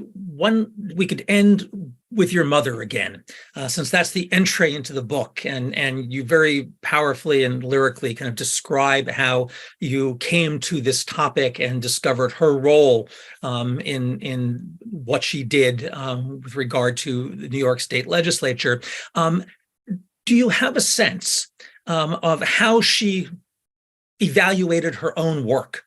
we could end with your mother again, since that's the entry into the book, and you very powerfully and lyrically kind of describe how you came to this topic and discovered her role in what she did with regard to the New York State Legislature. Do you have a sense of how she evaluated her own work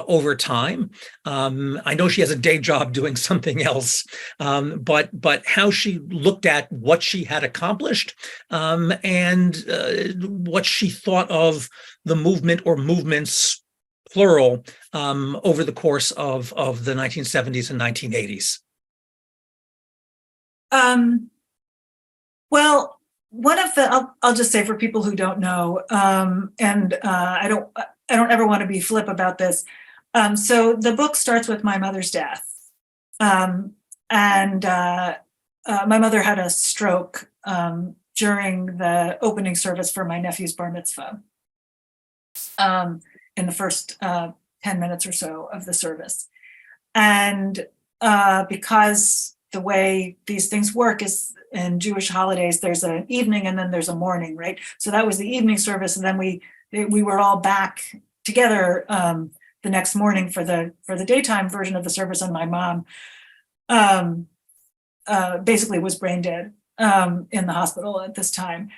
over time? I know she has a day job doing something else, but how she looked at what she had accomplished, and what she thought of the movement or movements, plural, over the course of the 1970s and 1980s. Well, one of the, I'll just say for people who don't know, and I don't ever want to be flip about this. So the book starts with my mother's death. And my mother had a stroke during the opening service for my nephew's bar mitzvah, in the first 10 minutes or so of the service. And because the way these things work is in Jewish holidays, there's an evening and then there's a morning, right? So that was the evening service. And then we were all back together the next morning for the daytime version of the service, and my mom basically was brain dead in the hospital at this time.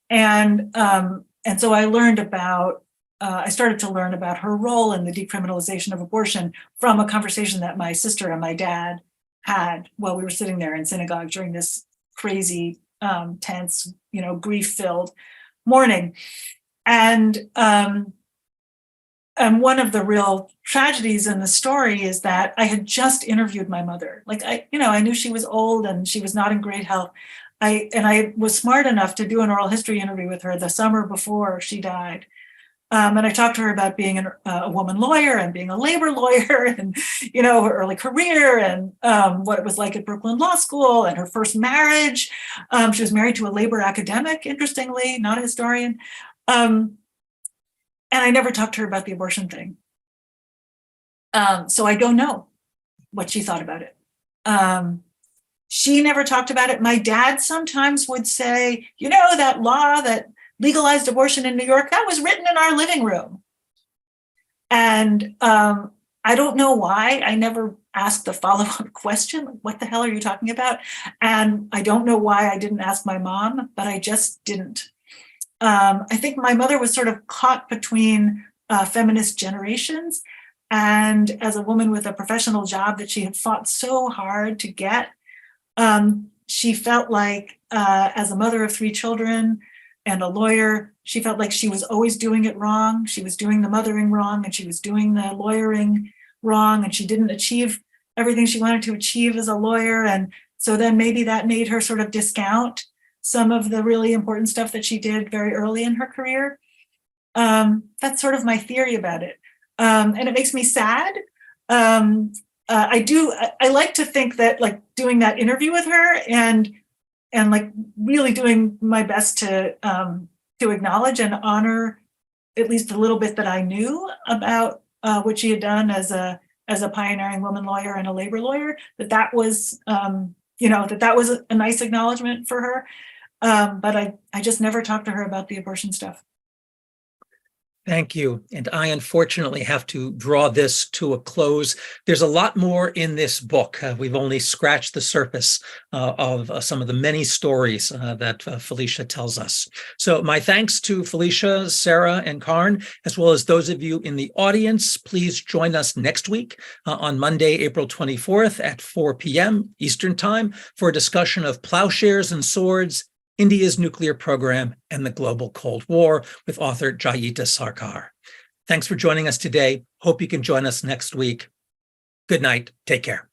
And so I learned about, I started to learn about her role in the decriminalization of abortion from a conversation that my sister and my dad had while we were sitting there in synagogue during this crazy, tense, grief-filled morning. And one of the real tragedies in the story is that I had just interviewed my mother. Like I knew she was old and she was not in great health. I was smart enough to do an oral history interview with her the summer before she died. And I talked to her about being a woman lawyer and being a labor lawyer and, her early career and what it was like at Brooklyn Law School and her first marriage. She was married to a labor academic, interestingly, not a historian. And I never talked to her about the abortion thing. So I don't know what she thought about it. She never talked about it. My dad sometimes would say, that law that legalized abortion in New York, that was written in our living room. And I don't know why. I never asked the follow-up question, what the hell are you talking about? And I don't know why I didn't ask my mom, but I just didn't. I think my mother was sort of caught between feminist generations. And as a woman with a professional job that she had fought so hard to get, she felt like as a mother of 3 children and a lawyer, she felt like she was always doing it wrong. She was doing the mothering wrong and she was doing the lawyering wrong, and she didn't achieve everything she wanted to achieve as a lawyer. And so then maybe that made her sort of discount some of the really important stuff that she did very early in her career. That's sort of my theory about it. And it makes me sad. I like to think that like doing that interview with her and like really doing my best to acknowledge and honor at least a little bit that I knew about what she had done as a pioneering woman lawyer and a labor lawyer, that was that was a nice acknowledgement for her. But I just never talked to her about the abortion stuff. Thank you. And I unfortunately have to draw this to a close. There's a lot more in this book. We've only scratched the surface of some of the many stories that Felicia tells us. So my thanks to Felicia, Sarah, and Karn, as well as those of you in the audience. Please join us next week on Monday, April 24th at 4 p.m. Eastern Time for a discussion of Plowshares and Swords, India's Nuclear Program and the Global Cold War with author Jayita Sarkar. Thanks for joining us today. Hope you can join us next week. Good night. Take care.